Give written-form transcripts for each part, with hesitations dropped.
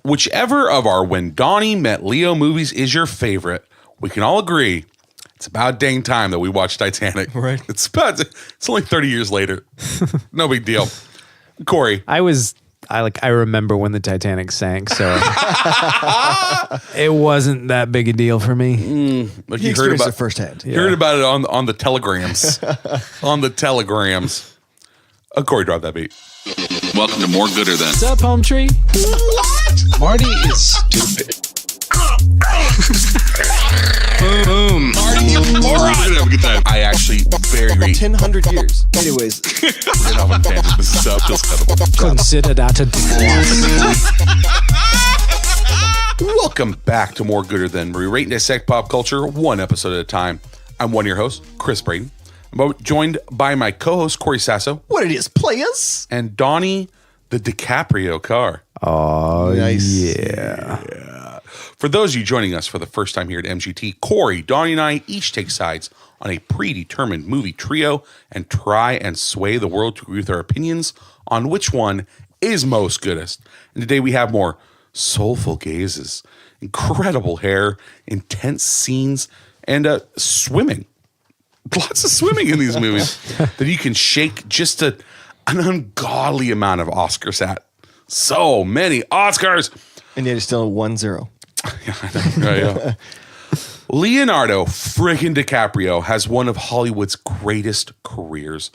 whichever of our When Donnie Met Leo movies is your favorite, we can all agree it's about dang time that we watched Titanic. Right. It's only 30 years later. No big deal. Corey. I remember when the Titanic sank, so it wasn't that big a deal for me. Like You experienced it firsthand. You heard about it on the telegrams. On the telegrams. Corey, drop that beat. Welcome to More Gooder Than. What's up, home tree? What? Marty is stupid. Boom. Marty, you moron. Have a good time. I actually very 1,000 years. Anyways. Consider that a divorce. Welcome back to More Gooder Than, where we rate and dissect pop culture one episode at a time. I'm one of your hosts, Chris Braden. I'm joined by my co-host, Corey Sasso. What it is, players? And Donnie, the DiCaprio car. Oh, nice. Yeah. For those of you joining us for the first time here at MGT, Corey, Donnie, and I each take sides on a predetermined movie trio and try and sway the world to agree with our opinions on which one is most goodest. And today we have more soulful gazes, incredible hair, intense scenes, and swimming. Lots of swimming in these movies that you can shake just an ungodly amount of Oscars at. So many Oscars. And yet it's still 1-0. Yeah. Leonardo friggin' DiCaprio has one of Hollywood's greatest careers.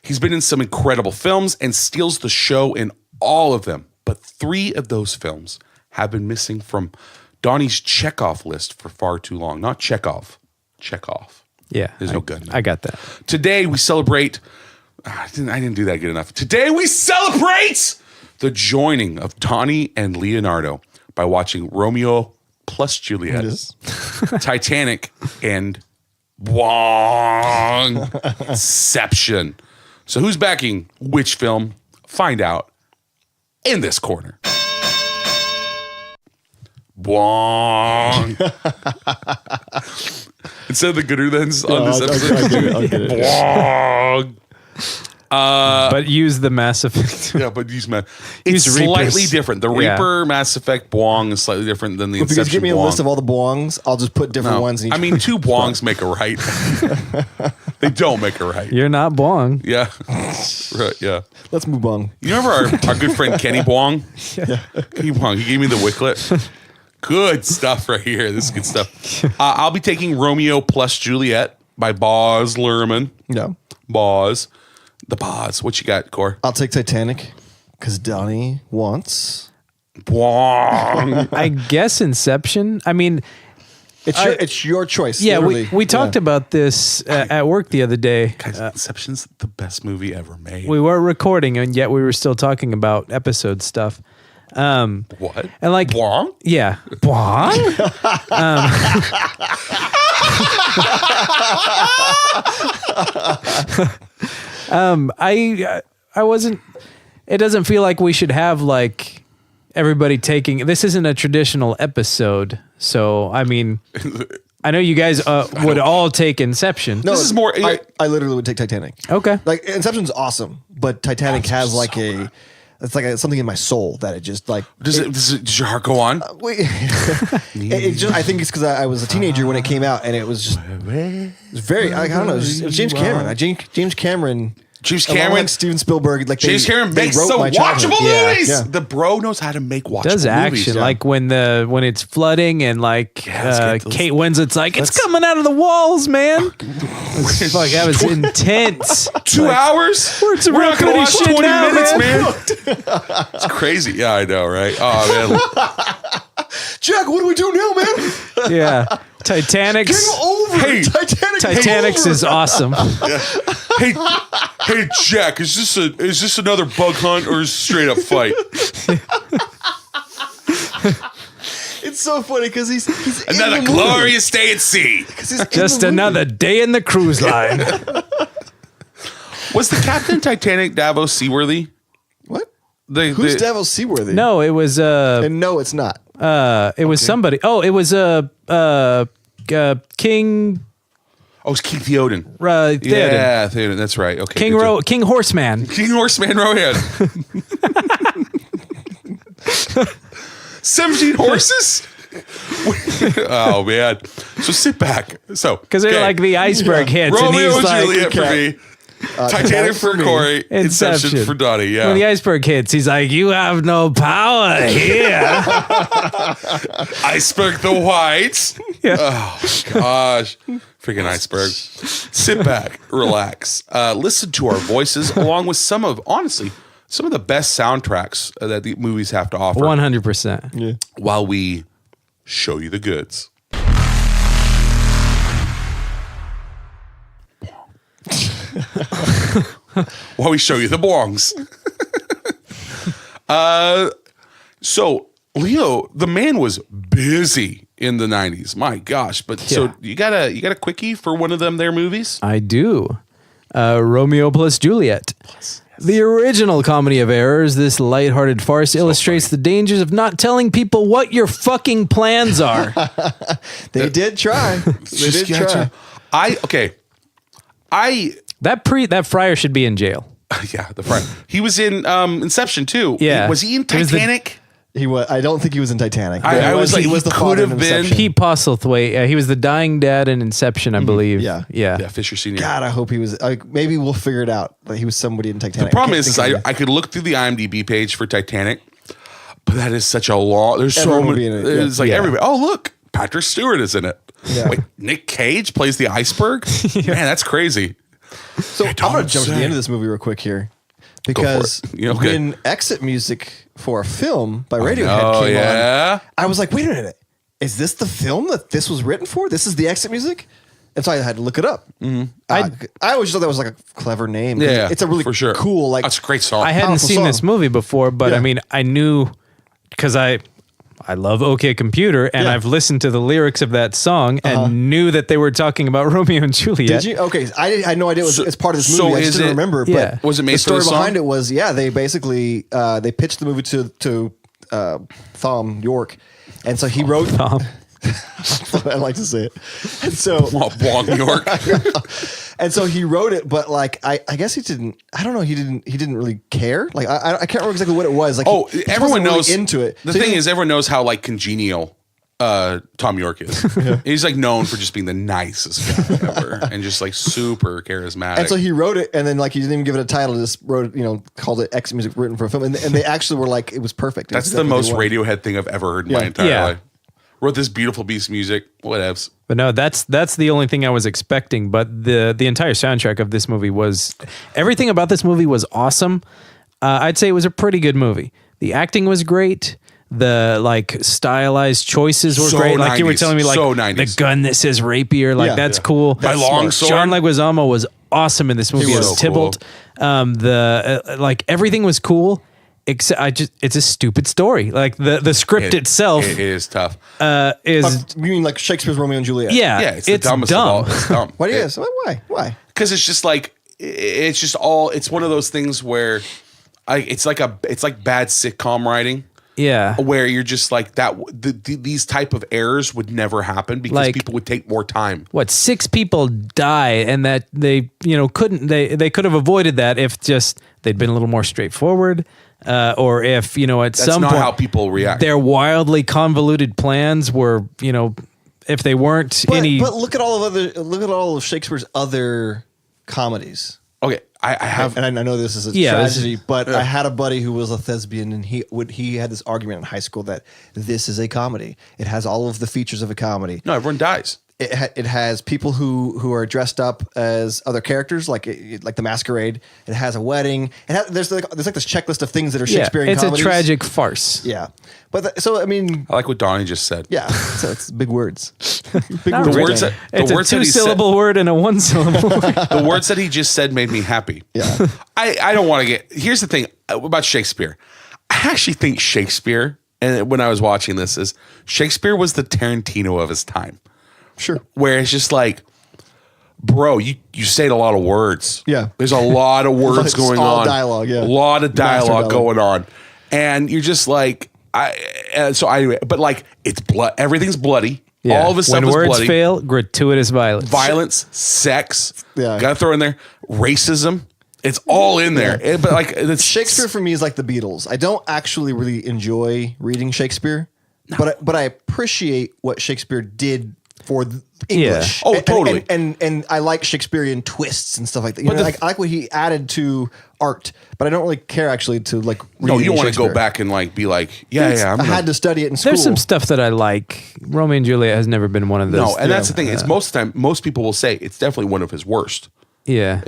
He's been in some incredible films and steals the show in all of them. But 3 of those films have been missing from Donnie's checkoff list for far too long. Not Chekhov. Chekhov. Yeah. There's no gun. I got that. Today we celebrate. I didn't do that good enough. Today we celebrate the joining of Donnie and Leonardo by watching Romeo Plus Juliet, Titanic, and bwong, Inception. So who's backing which film? Find out in this corner. Bwong. Instead of the gooder thens on this episode. I'll get it. Bwong. But use the Mass Effect. Yeah, but use it's slightly different. The Reaper Mass Effect bwong is slightly different than the If you Inception guys give me a bwong. list of all the bwongs, I'll just put different ones in each. I mean, 2 bwongs make a right. They don't make a right. You're not Bwong. Yeah. Right, yeah. Let's move on. You remember our good friend Kenny Bwong? Yeah. Kenny Bwong. He gave me the Wicklet. Good stuff right here. This is good stuff. I'll be taking Romeo Plus Juliet by Boz Luhrmann. No. Boz. The Boz. What you got, Core? I'll take Titanic because Donnie wants. Bwong. I guess Inception. I mean, It's your choice. yeah, literally. we talked about this at work the other day. Guys, Inception's the best movie ever made. We were recording, and yet we were still talking about episode stuff. What? And like, Bwong? yeah, Bwong. I wasn't. It doesn't feel like we should have like everybody taking. This isn't a traditional episode, so I mean, I know you guys would all take Inception. No, This is more- I literally would take Titanic. Okay. Like Inception's awesome, but Titanic has like it's like something in my soul that it just like. Does your heart go on? Wait, it just. I think it's because I was a teenager when it came out, and it was just. It was very. I don't know. It was James Cameron. James Cameron. Along with Steven Spielberg, like James Cameron they makes wrote some my childhood. watchable movies. Yeah. The bro knows how to make watchable Does movies. action like when it's flooding and like let's get those- Kate Winslet's like it's coming out of the walls, man. Fuck, that was intense. 2 hours? We're not going to watch shit 20 now, minutes, man. man. It's crazy. Yeah, I know, right? Oh, man. Jack, what do we do now, man? Yeah, Titanic's. Game over. Hey, Titanic's is awesome. Hey, Jack, is this another bug hunt or is it a straight up fight? It's so funny because he's Another in the movie. glorious day at sea. 'Cause he's in Just the movie. another day in the cruise line. Was the Captain Titanic Davos Seaworthy? What? Who's Davos Seaworthy? No, it was And no, it's not. it was somebody. Oh, it was King. Oh, it's King Theoden. Theoden. Yeah, Theoden. That's right. Okay. King Horseman. King Horseman Rohan. 17 horses? Oh man! So sit back. So Because they're like the iceberg hits, and Romeo he's and like, Juliet for me. Titanic for me. Corey. Inception for Donnie. Yeah. when the iceberg hits, he's like, "You have no power here." Iceberg the white. Yeah. Oh gosh. Freaking iceberg. Sit back, relax, listen to our voices, along with some of the best soundtracks that the movies have to offer. 100%. While we show you the goods. While we show you the bwongs. So Leo, the man was busy in the 90s. My gosh. But so you got a quickie for one of them their movies? I do. Romeo Plus Juliet. The original comedy of errors, this lighthearted farce illustrates the dangers of not telling people what your fucking plans are. They did try. They did try. That friar should be in jail. Yeah, the friend. He was in Inception too. Yeah. Was he in Titanic? He was. I don't think he was in Titanic. I was like, he was he the could father have in been. Inception. Pete Postlethwaite. He was the dying dad in Inception, I believe. Yeah. Yeah. Fisher Senior. God, I hope he was. Maybe we'll figure it out. But he was somebody in Titanic. The problem is I could look through the IMDb page for Titanic, but that is such a long. There's so Everyone will many. be in it. It's like Yeah. everybody. Oh look, Patrick Stewart is in it. Yeah. Wait, Nick Cage plays the iceberg. Man, that's crazy. So I'm going to jump to the end of this movie real quick here. Because Yeah, okay. when exit music for a film by Radiohead Oh came yeah. on, I was like, wait a minute. Is this the film that this was written for? This is the exit music? And so I had to look it up. I always thought that was like a clever name. Yeah, It's a really for sure. cool, like, That's a great song. I hadn't Powerful seen song. this movie before, but Yeah. I mean, I knew because I love OK Computer, and Yeah. I've listened to the lyrics of that song and knew that they were talking about Romeo and Juliet. Did you? Okay, I had no idea it's part of this so movie. I just is didn't it- remember. Yeah. But Was it made the for story the song? behind it was, they basically they pitched the movie to Thom Yorke, and so he wrote. I like to say it. And so, Bwong York. and so he wrote it, but like I guess he didn't. I don't know. He didn't really care. Like I can't remember exactly what it was. Like Oh, he everyone wasn't really knows into it. The So he thing didn't- is, everyone knows how like congenial Tom York is. He's like known for just being the nicest guy ever, and just like super charismatic. And so he wrote it, and then like he didn't even give it a title. Just wrote it, called it X music written for a film, and they actually were like, it was perfect. It was That's the exactly most what they wanted. Radiohead thing I've ever heard in my entire Yeah. life. Wrote this beautiful piece of music. Whatevs. But no, that's the only thing I was expecting. But the entire soundtrack of this movie was everything about this movie was awesome. I'd say it was a pretty good movie. The acting was great. The like stylized choices were So great. Like you were 90s. telling me, like So the 90s. gun that says rapier, like Yeah. that's Yeah. cool. My long sword. John Leguizamo was awesome in this movie He as was Tybalt. Like everything was cool. Except it's a stupid story. Like the script itself It is tough. is You mean like Shakespeare's Romeo and Juliet? yeah, Yeah, it's the dumbest of all. dumb. It's dumb. Why do you guys? Why? Because it's just like it's one of those things where it's like bad sitcom writing. Yeah. Where you're just like that. These type of errors would never happen because Like- people would take more time. What 6 people die, and that they couldn't they could have avoided that if just they'd been a little more straightforward, or if at That's some not point how people react. their wildly convoluted plans were if they weren't But look at all of Shakespeare's other comedies. Okay, I have. And I know this is a Yeah, this tragedy, but I had a buddy who was a thespian, and he had this argument in high school that this is a comedy. It has all of the features of a comedy. No, everyone dies. It has people who are dressed up as other characters, like the Masquerade. It has a wedding. There's like this checklist of things that are Shakespearean it's comedies. a tragic farce. Yeah, but so I mean, I like what Donnie just said. yeah, so it's big words. Big Not The really. words that It's the a words that he said, 2-syllable word and a 1-syllable word. the words that he just said made me happy. Yeah. I don't want to get. Here's the thing about Shakespeare. I actually think Shakespeare, and when I was watching this, is Shakespeare was the Tarantino of his time. Sure. Where it's just like, bro, you said a lot of words. Yeah. There's a lot of words It's going all on. dialogue, yeah. A lot of Master dialogue dialogue. going on. And you're just like, but like, it's blood. Everything's bloody. Yeah. All of his stuff when is words bloody. fail, gratuitous violence. Violence, sex. Yeah. Gotta throw in there. Racism. It's all in there. But like, it's Shakespeare for me is like the Beatles. I don't actually really enjoy reading Shakespeare. but I appreciate what Shakespeare did for English. Oh, totally. And I like Shakespearean twists and stuff like that. You know, I like what he added to art, but I don't really care actually to like. No, you don't want to go Shakespeare. back and like be like, I had to study it in school. There's some stuff that I like. Romeo and Juliet has never been one of those. No, and that's the thing. It's most of the time, most people will say it's definitely one of his worst. Yeah.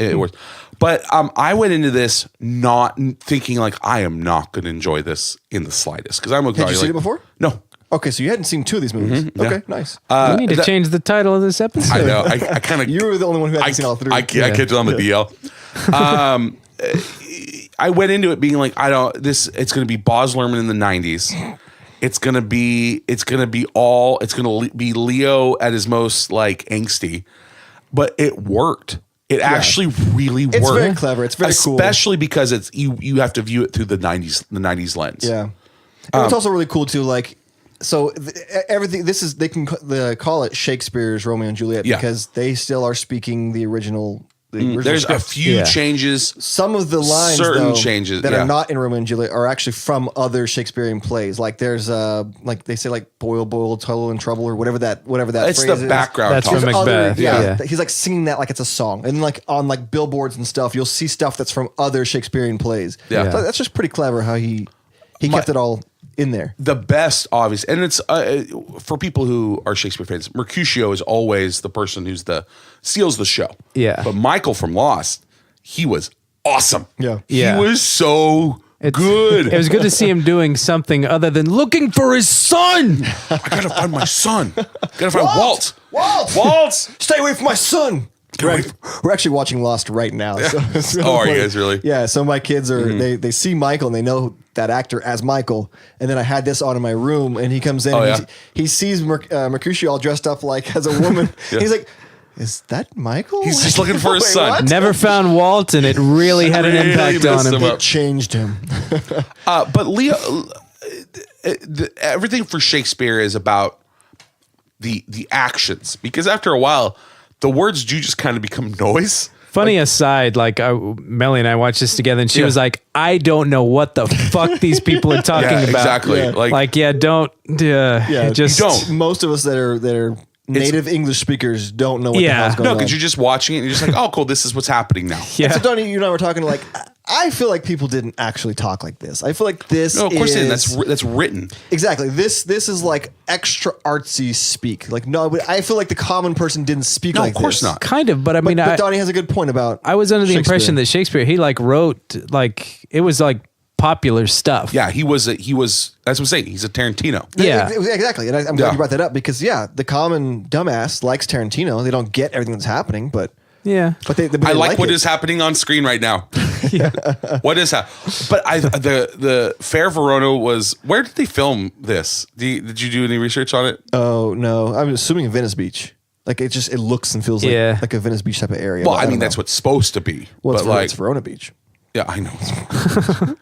But I went into this not thinking like I am not going to enjoy this in the slightest because I'm looking. Had you seen it before? No. Okay, so you hadn't seen two of these movies. Okay, nice. We need to change the title of this episode. I know. I kind of. You were the only one who hadn't seen all three. I catch on the DL. I went into it being like, it's going to be Baz Luhrmann in the 90s. It's going to be Leo at his most like angsty, but it worked. It actually really worked. It's very clever. It's very cool. Especially because it's you have to view it through the 90s lens. Yeah. And it's also really cool too, like, so everything, they can call it Shakespeare's Romeo and Juliet because they still are speaking the original There's script. a few changes. Some of the lines, certain though, changes that are not in Romeo and Juliet are actually from other Shakespearean plays. Like there's like they say like boil, total and trouble or whatever that It's phrase the is. background. That's talk. from Macbeth. Yeah, he's like singing that like it's a song, and like on like billboards and stuff, you'll see stuff that's from other Shakespearean plays. Yeah. So that's just pretty clever how he kept it all in there. The best, obvious, and it's for people who are Shakespeare fans. Mercutio is always the person who's steals the show. Yeah. But Michael from Lost, he was awesome. Yeah. He was so good. It was good to see him doing something other than looking for his son. I gotta find my son. Gotta find Walt. Walt, stay away from my son. We're actually watching Lost right now. So it's really Are you funny. guys really? Yeah. So my kids are they see Michael and they know that actor as Michael. And then I had this on in my room, and he comes in. and he sees Mercutio all dressed up like as a woman. He's like, "Is that Michael?" He's just looking for his Wait, son. what? Never found Walt, and it really had an Really impact on messed him. him up. It changed him. But Leo, everything for Shakespeare is about the actions, because after a while, the words do just kind of become noise. Funny aside, like Melly and I watched this together, and she was like, "I don't know what the fuck these people are talking about." Exactly. Yeah. Don't. Just don't. Most of us that are native English speakers don't know what the hell's going No, on. because you're just watching it and you're just like, oh, cool, this is what's happening now. Yeah. So Donnie, you and I were talking like, I feel like people didn't actually talk like this. I feel like this. No, of course is, they didn't. That's written. Exactly. This is like extra artsy speak. Like no, but I feel like the common person didn't speak No, like of course this. not. kind of, but I mean, But Donnie has a good point about. I was under the Shakespeare. impression that Shakespeare, he like wrote like it was like popular stuff. Yeah, he was. That's what I'm saying. He's a Tarantino. Yeah. Exactly. And I'm glad you brought that up because the common dumbass likes Tarantino. They don't get everything that's happening, but Yeah. they I like what it. is happening on screen right now. What is that? But the Fair Verona was. Where did they film this? Did you do any research on it? Oh no, I'm assuming Venice Beach. Like it looks and feels like a Venice Beach type of area. Well, but I mean don't that's know. what's supposed to be. Well, but it's Verona Beach. yeah, I know.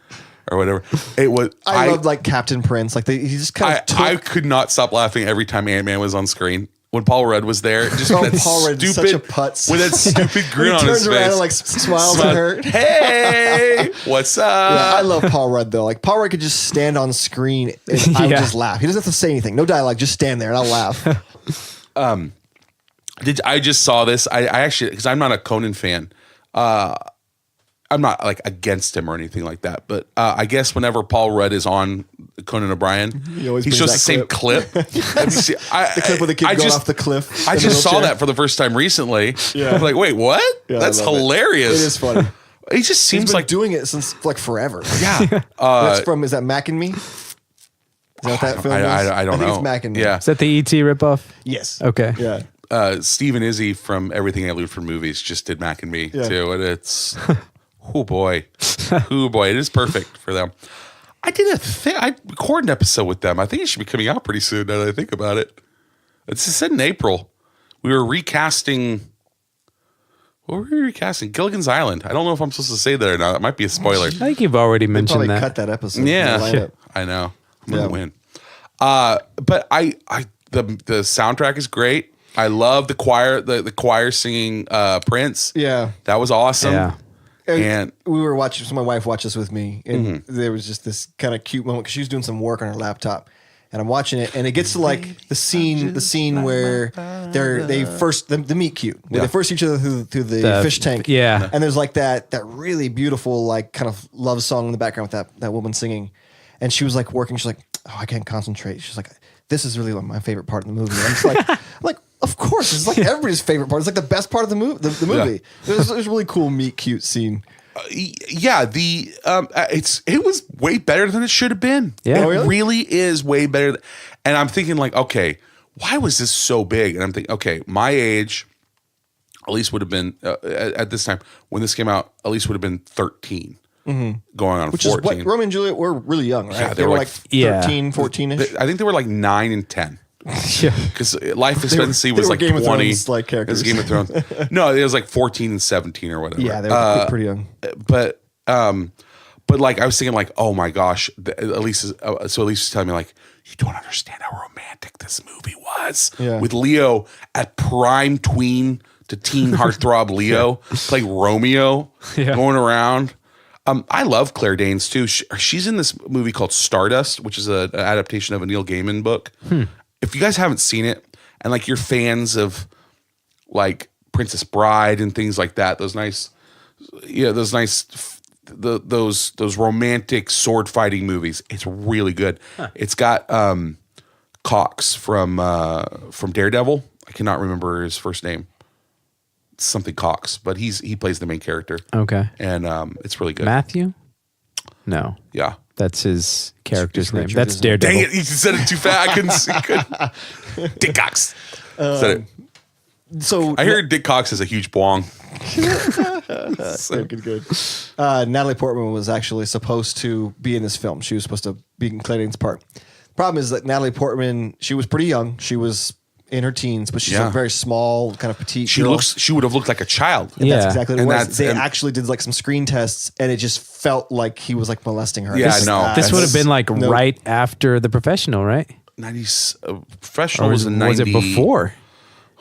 Or whatever. It was. I loved like Captain Prince. Like he just kind of took. I could not stop laughing every time Ant-Man was on screen. When Paul Rudd was there, just with that Paul Rudd is stupid, such a putz. with that stupid grin he on his turns around face, and like smiles at her. Hey, what's up? Yeah, I love Paul Rudd though. Like Paul Rudd could just stand on screen and I would Yeah. just laugh. He doesn't have to say anything. No dialogue. Just stand there and I'll laugh. I just saw this. I actually, because I'm not a Conan fan. I'm not like against him or anything like that. But I guess whenever Paul Rudd is on Conan O'Brien, He always he brings shows that the same clip. Let me see. The clip with the kid going off the cliff. I in the just saw wheelchair. that for the first time recently. Yeah. I'm like, wait, what? Yeah, I That's love it. hilarious. It is funny. He just He's seems been like doing it since like forever. yeah. That's from, is that Mac and Me? Is that what that film is? I don't think know. it's Mac and Me. Yeah. Is that the ET ripoff? Yes. Okay. Yeah. Stephen Izzy from Everything I Leave from Movies just did Mac and Me Yeah. too, and it's oh boy, it is perfect for them. I did I recorded an episode with them. I think it should be coming out pretty soon. Now that I think about it, it's said in April. We were recasting. What were we recasting? Gilligan's Island. I don't know if I'm supposed to say that or not. It might be a spoiler. I think you've already mentioned Probably that. cut that episode. Yeah, from the lineup. I know. I'm gonna Yeah. win. But the soundtrack is great. I love the choir. The choir singing Prince. Yeah. That was awesome. Yeah. And we were watching, so my wife watched this with me, and Mm-hmm. there was just this kind of cute moment because she was doing some work on her laptop, and I'm watching it, and it gets to like the scene where they first the meet cute, where they first see each other through the fish tank. Yeah. And there's like that really beautiful like kind of love song in the background with that woman singing. And she was like working, she's like, oh, I can't concentrate. She's like, this is really my favorite part of the movie. And I'm just like, of course, it's like everybody's favorite part. It's like the best part of the movie. The movie. It was a really cool meet cute scene. It was way better than it should have been. Yeah. It really is way better. And I'm thinking like, okay, why was this so big? And I'm thinking, okay, my age, Elise would have been at this time when this came out. Elise would have been 13, going on Which 14. is what Romeo and Juliet were really young, right? Yeah, they were like 13, 14ish. I think they were like 9 and 10. Yeah. Because life expectancy was like Game 20. of Thrones like characters. It was Game of Thrones. No, it was like 14 and 17 or whatever. Yeah, they were pretty young. But like I was thinking like, oh my gosh, Elise was telling me like, you don't understand how romantic this movie was with Leo at prime tween to teen heartthrob Leo, like Romeo going around. I love Claire Danes too. She's in this movie called Stardust, which is an adaptation of a Neil Gaiman book. If you guys haven't seen it, and like you're fans of like Princess Bride and things like that, those romantic sword fighting movies, it's really good. It's got Cox from Daredevil. I cannot remember his first name. It's something Cox, but he plays the main character. Okay. And it's really good. Matthew? No. Yeah. That's his character's name. Richard, That's isn't it? Daredevil. Dang it, you said it too fast. I couldn't. Dick Cox. Said it. So I hear Dick Cox is a huge bwong. good. Natalie Portman was actually supposed to be in this film. She was supposed to be in Claire Danes' part. Problem is that Natalie Portman, she was pretty young. She was in her teens, but she's a very small, kind of petite girl. She would have looked like a child. And that's exactly what it was. They and- actually did like some screen tests, and it just felt like he was like molesting her. Yeah, no. This would have been like right after The Professional, right? 90s Professional Or was in 90. was it before?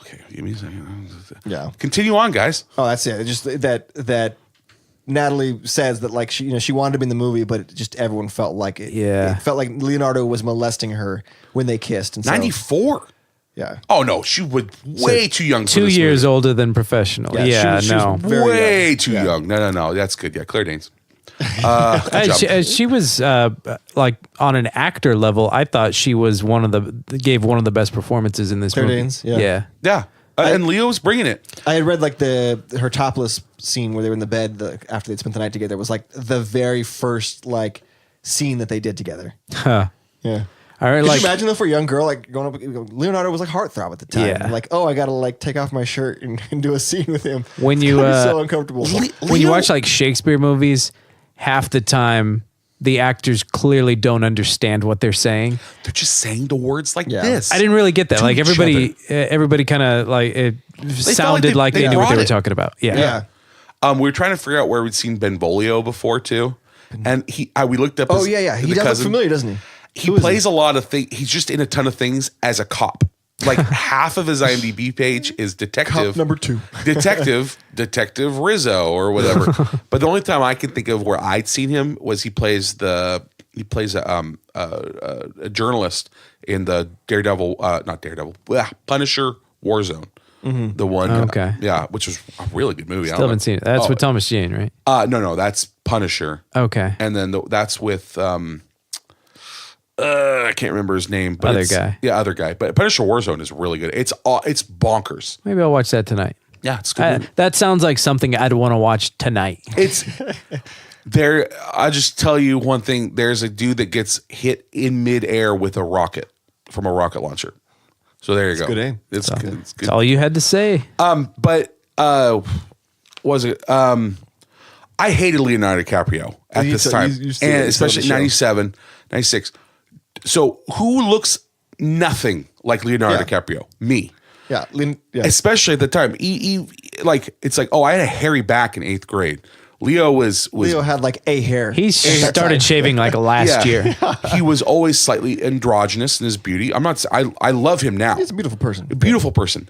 Okay, give me a second. Yeah. Continue on, guys. Oh, that's it. It's just that Natalie says that like she wanted to be in the movie, but it just everyone felt like it. Yeah. It felt like Leonardo was molesting her when they kissed. And so, 94. Yeah. Oh no, she was way too young. For 2 this years movie. older than Professional. Yeah, she was very Way young. too Yeah. young. No. That's good. Yeah, Claire Danes. Good job. She was like on an actor level. I thought she was gave one of the best performances in this Claire movie. Danes, yeah. Yeah. And Leo's bringing it. I had read like her topless scene where they were in the bed after they'd spent the night together was like the very first like scene that they did together. Huh. Yeah. All right, Could like you imagine though for a young girl like going up? Leonardo was like heartthrob at the time. Yeah. Like, oh, I gotta like take off my shirt and do a scene with him. when you That'd be so uncomfortable. when you watch like Shakespeare movies, half the time the actors clearly don't understand what they're saying. They're just saying the words like Yeah. this. I didn't really get that. To Like each everybody kind of like it sounded like they knew what brought they were it. talking about. Yeah. Yeah. We were trying to figure out where we'd seen Benvolio before too, and we looked up. Oh his, yeah. He the does look cousin. familiar, doesn't he? He plays a lot of things. He's just in a ton of things as a cop. Like half of his IMDb page is detective. Cop number 2. Detective Rizzo or whatever. But the only time I can think of where I'd seen him was he plays a journalist in the Punisher Warzone. The one, Okay. which was a really good movie. I Still don't haven't know. seen it. That's with Thomas Jane, right? No, that's Punisher. Okay. And then that's with I can't remember his name, but Other guy. Yeah, other guy. But Punisher Warzone is really good. It's bonkers. Maybe I'll watch that tonight. Yeah, it's good. That sounds like something I'd want to watch tonight. It's there. I'll just tell you one thing. There's a dude that gets hit in midair with a rocket from a rocket launcher. So there you go. good aim. It's good. It's good. That's all you had to say. But was it? I hated Leonardo DiCaprio at this time, you said and it especially on the show. 97, 96. So who looks nothing like Leonardo Yeah. DiCaprio? Me. Yeah. Especially at the time. It's like, oh, I had a hairy back in 8th grade. Leo had like a hair. He started shaving like last year. He was always slightly androgynous in his beauty. I love him now. He's a beautiful person. A beautiful person.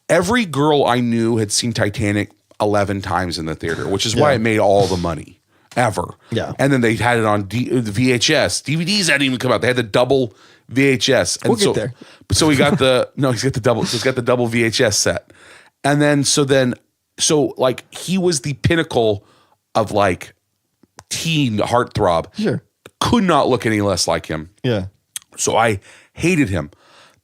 Every girl I knew had seen Titanic 11 times in the theater, which is why it made all the money ever. Yeah. And then they had it on VHS. DVDs hadn't even come out. They had the double VHS. And We'll get there. So we got he's got the double. So he's got the double VHS set, and so like he was the pinnacle of like teen heartthrob. Sure. Could not look any less like him. Yeah. So I hated him.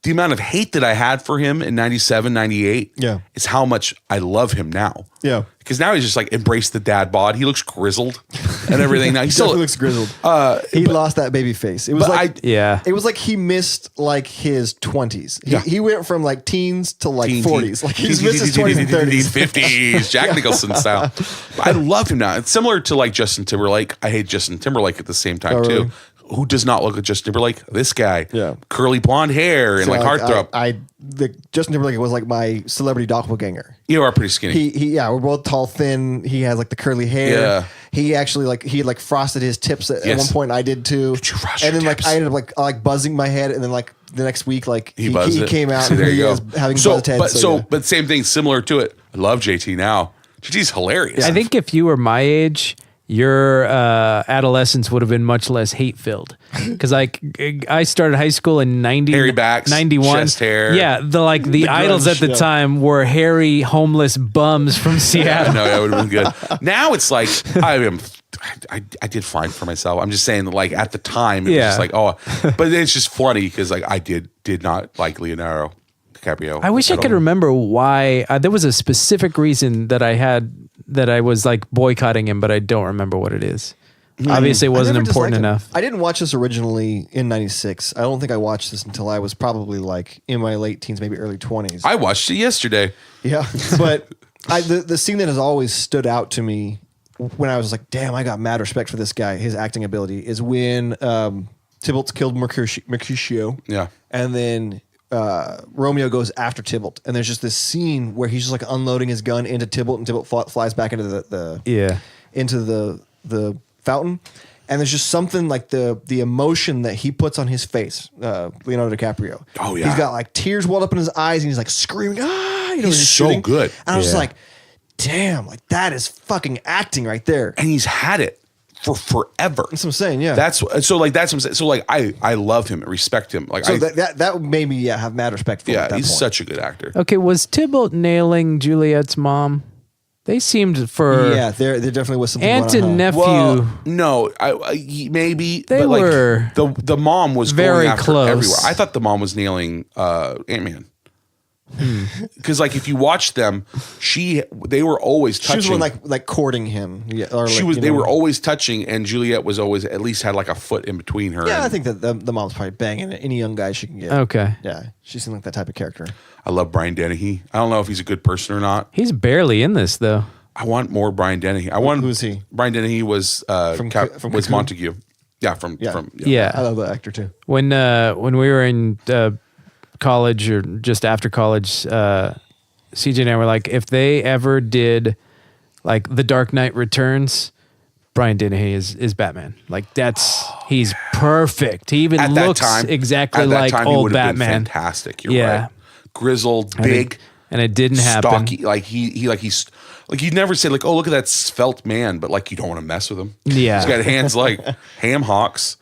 The amount of hate that I had for him in 97, 98 is how much I love him now. Yeah. Because now he's just like embraced the dad bod. He looks grizzled and everything. Now he still looks grizzled. He lost that baby face. It was it was like he missed like his 20s. He went from like teens to like 40s. Like he's missed his 20s and 30s. 50s, Jack Nicholson style. But I love him now. It's similar to like Justin Timberlake. I hate Justin Timberlake at the same time too. Really? Who does not look like Justin Timberlake? This guy. Yeah. Curly blonde hair and like heartthrob. Justin Timberlake was like my celebrity doppelganger. You are pretty skinny. We're both tall, thin. He has like the curly hair. Yeah. He actually he like frosted his tips at one point. I did too. Did you frost and your then tips? like I ended up like buzzing my head, and then like the next week he came out See, and there he you go. was having buzzed head. But same thing, similar to it. I love JT now. JT's hilarious. I think if you were my age, your adolescence would have been much less hate filled. Because I started high school in 90, hairy backs, 91. chest hair. Yeah, the idols at the time were hairy homeless bums from Seattle. No, that would have been good. Now it's like I did fine for myself. I'm just saying that like at the time it was just like but it's just funny because like I did not like Leonardo DiCaprio. I wish I could remember why. There was a specific reason that I had that I was like boycotting him, but I don't remember what it is. Obviously, it wasn't important enough. I didn't watch this originally in '96. I don't think I watched this until I was probably like in my late teens, maybe early 20s. I watched it yesterday. Yeah, but the scene that has always stood out to me when I was like, damn, I got mad respect for this guy, his acting ability, is when Tybalt's killed Mercutio. Yeah. And then Romeo goes after Tybalt. And there's just this scene where he's just like unloading his gun into Tybalt, and Tybalt flies back into the fountain. And there's just something like the emotion that he puts on his face, Leonardo DiCaprio. Oh, yeah. He's got like tears welled up in his eyes, and he's like screaming, He's so shooting. good. And I was just like, damn, like that is fucking acting right there. And he's had it for forever. That's what I'm saying, yeah. That's what I'm saying. So like I love him and respect him. Like that made me have mad respect for him. Yeah, at that he's point. such a good actor. Okay, was Tybalt nailing Juliet's mom? They seemed for there definitely was something aunt going on. and nephew. Well, no, maybe They but like were the mom was very going after close. everywhere. I thought the mom was nailing Ant-Man. Because like if you watch them, they were always touching. She was one like courting him. Yeah, or They were always touching, and Juliet was always at least had like a foot in between her. Yeah, I think that the mom's probably banging any young guy she can get. Okay. Yeah, she seemed like that type of character. I love Brian Dennehy. I don't know if he's a good person or not. He's barely in this though. I want more Brian Dennehy. Who's he? Brian Dennehy was from Montague. Yeah, from Yeah. I love that actor too. When we were in college or just after college, CJ and I were like, if they ever did like The Dark Knight Returns, Brian Dennehy is Batman. Like he's perfect. He even at looks that time, exactly at that like time, he old would have been Batman. fantastic. You're right. Grizzled, big, and it didn't happen. Stocky. Like he's like you'd never say like, oh, look at that svelte man, but like you don't want to mess with him. Yeah, he's got hands like ham hocks.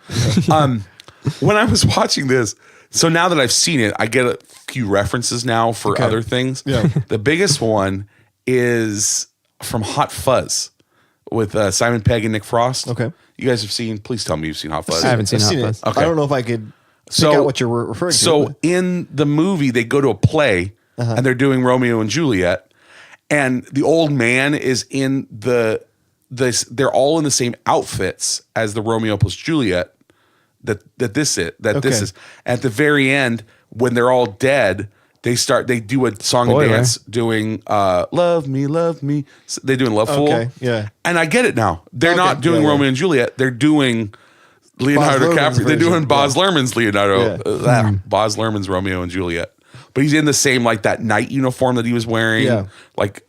When I was watching this, so now that I've seen it, I get a few references now for other things. Yeah. The biggest one is from Hot Fuzz with Simon Pegg and Nick Frost. Okay, you guys have seen? Please tell me you've seen Hot Fuzz. I haven't seen Hot it. Fuzz. Okay. I don't know if I could pick out what you're referring to. So in the movie, they go to a play and they're doing Romeo and Juliet, and the old man is in they're all in the same outfits as the Romeo plus Juliet this is. At the very end, when they're all dead, they do a song and dance doing Love Me, Love Me. They're doing Love Fool. Yeah. And I get it now. They're not doing Romeo and Juliet. They're doing Leonardo DiCaprio. They're doing Baz Luhrmann's Leonardo. Baz Luhrmann's Romeo and Juliet. But he's in the same like that night uniform that he was wearing. Yeah. Like,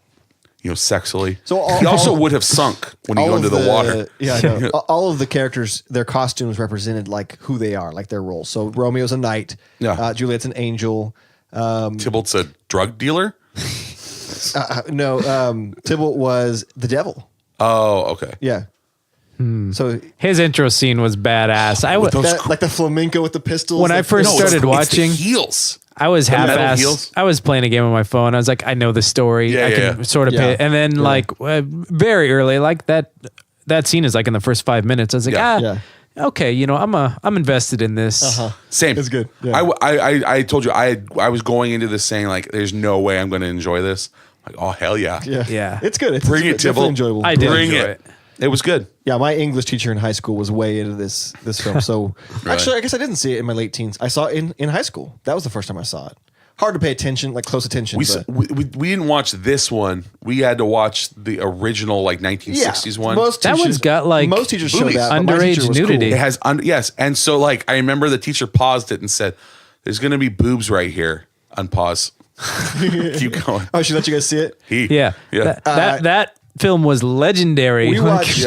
sexily. So he also would have sunk when he go into the water. Yeah, I know. All of the characters, their costumes represented like who they are, like their roles. So Romeo's a knight. Yeah. Juliet's an angel. Tybalt's a drug dealer? No, Tybalt was the devil. Oh, okay. Yeah. So His intro scene was badass. like the flamenco with the pistols. When I first started watching, it's the heels. I was metal half-assed. heels? I was playing a game on my phone. I was like, I know the story. I can sort of pay. And then very early, like that scene is like in the first 5 minutes. I was like, okay, you know, I'm invested in this. Same. It's good. Yeah. I told you I was going into this saying like, there's no way I'm going to enjoy this. Like, oh hell yeah. Yeah. It's good. It's Bring it, definitely Tibble. enjoyable. I did Bring enjoy it. It was good. Yeah, my English teacher in high school was way into this film. So actually, I guess I didn't see it in my late teens. I saw it in high school. That was the first time I saw it. Hard to pay attention, like close attention. We but didn't watch this one. We had to watch the original like 1960s one. Most That teachers, one's got, like, most teachers show boobies. that. but my Underage teacher was nudity. It has yes, and so like I remember the teacher paused it and said, "There's going to be boobs right here." Unpause. Keep going. Cool. Oh, she let you guys see it? Yeah. Yeah. That film was legendary. We Like, watched.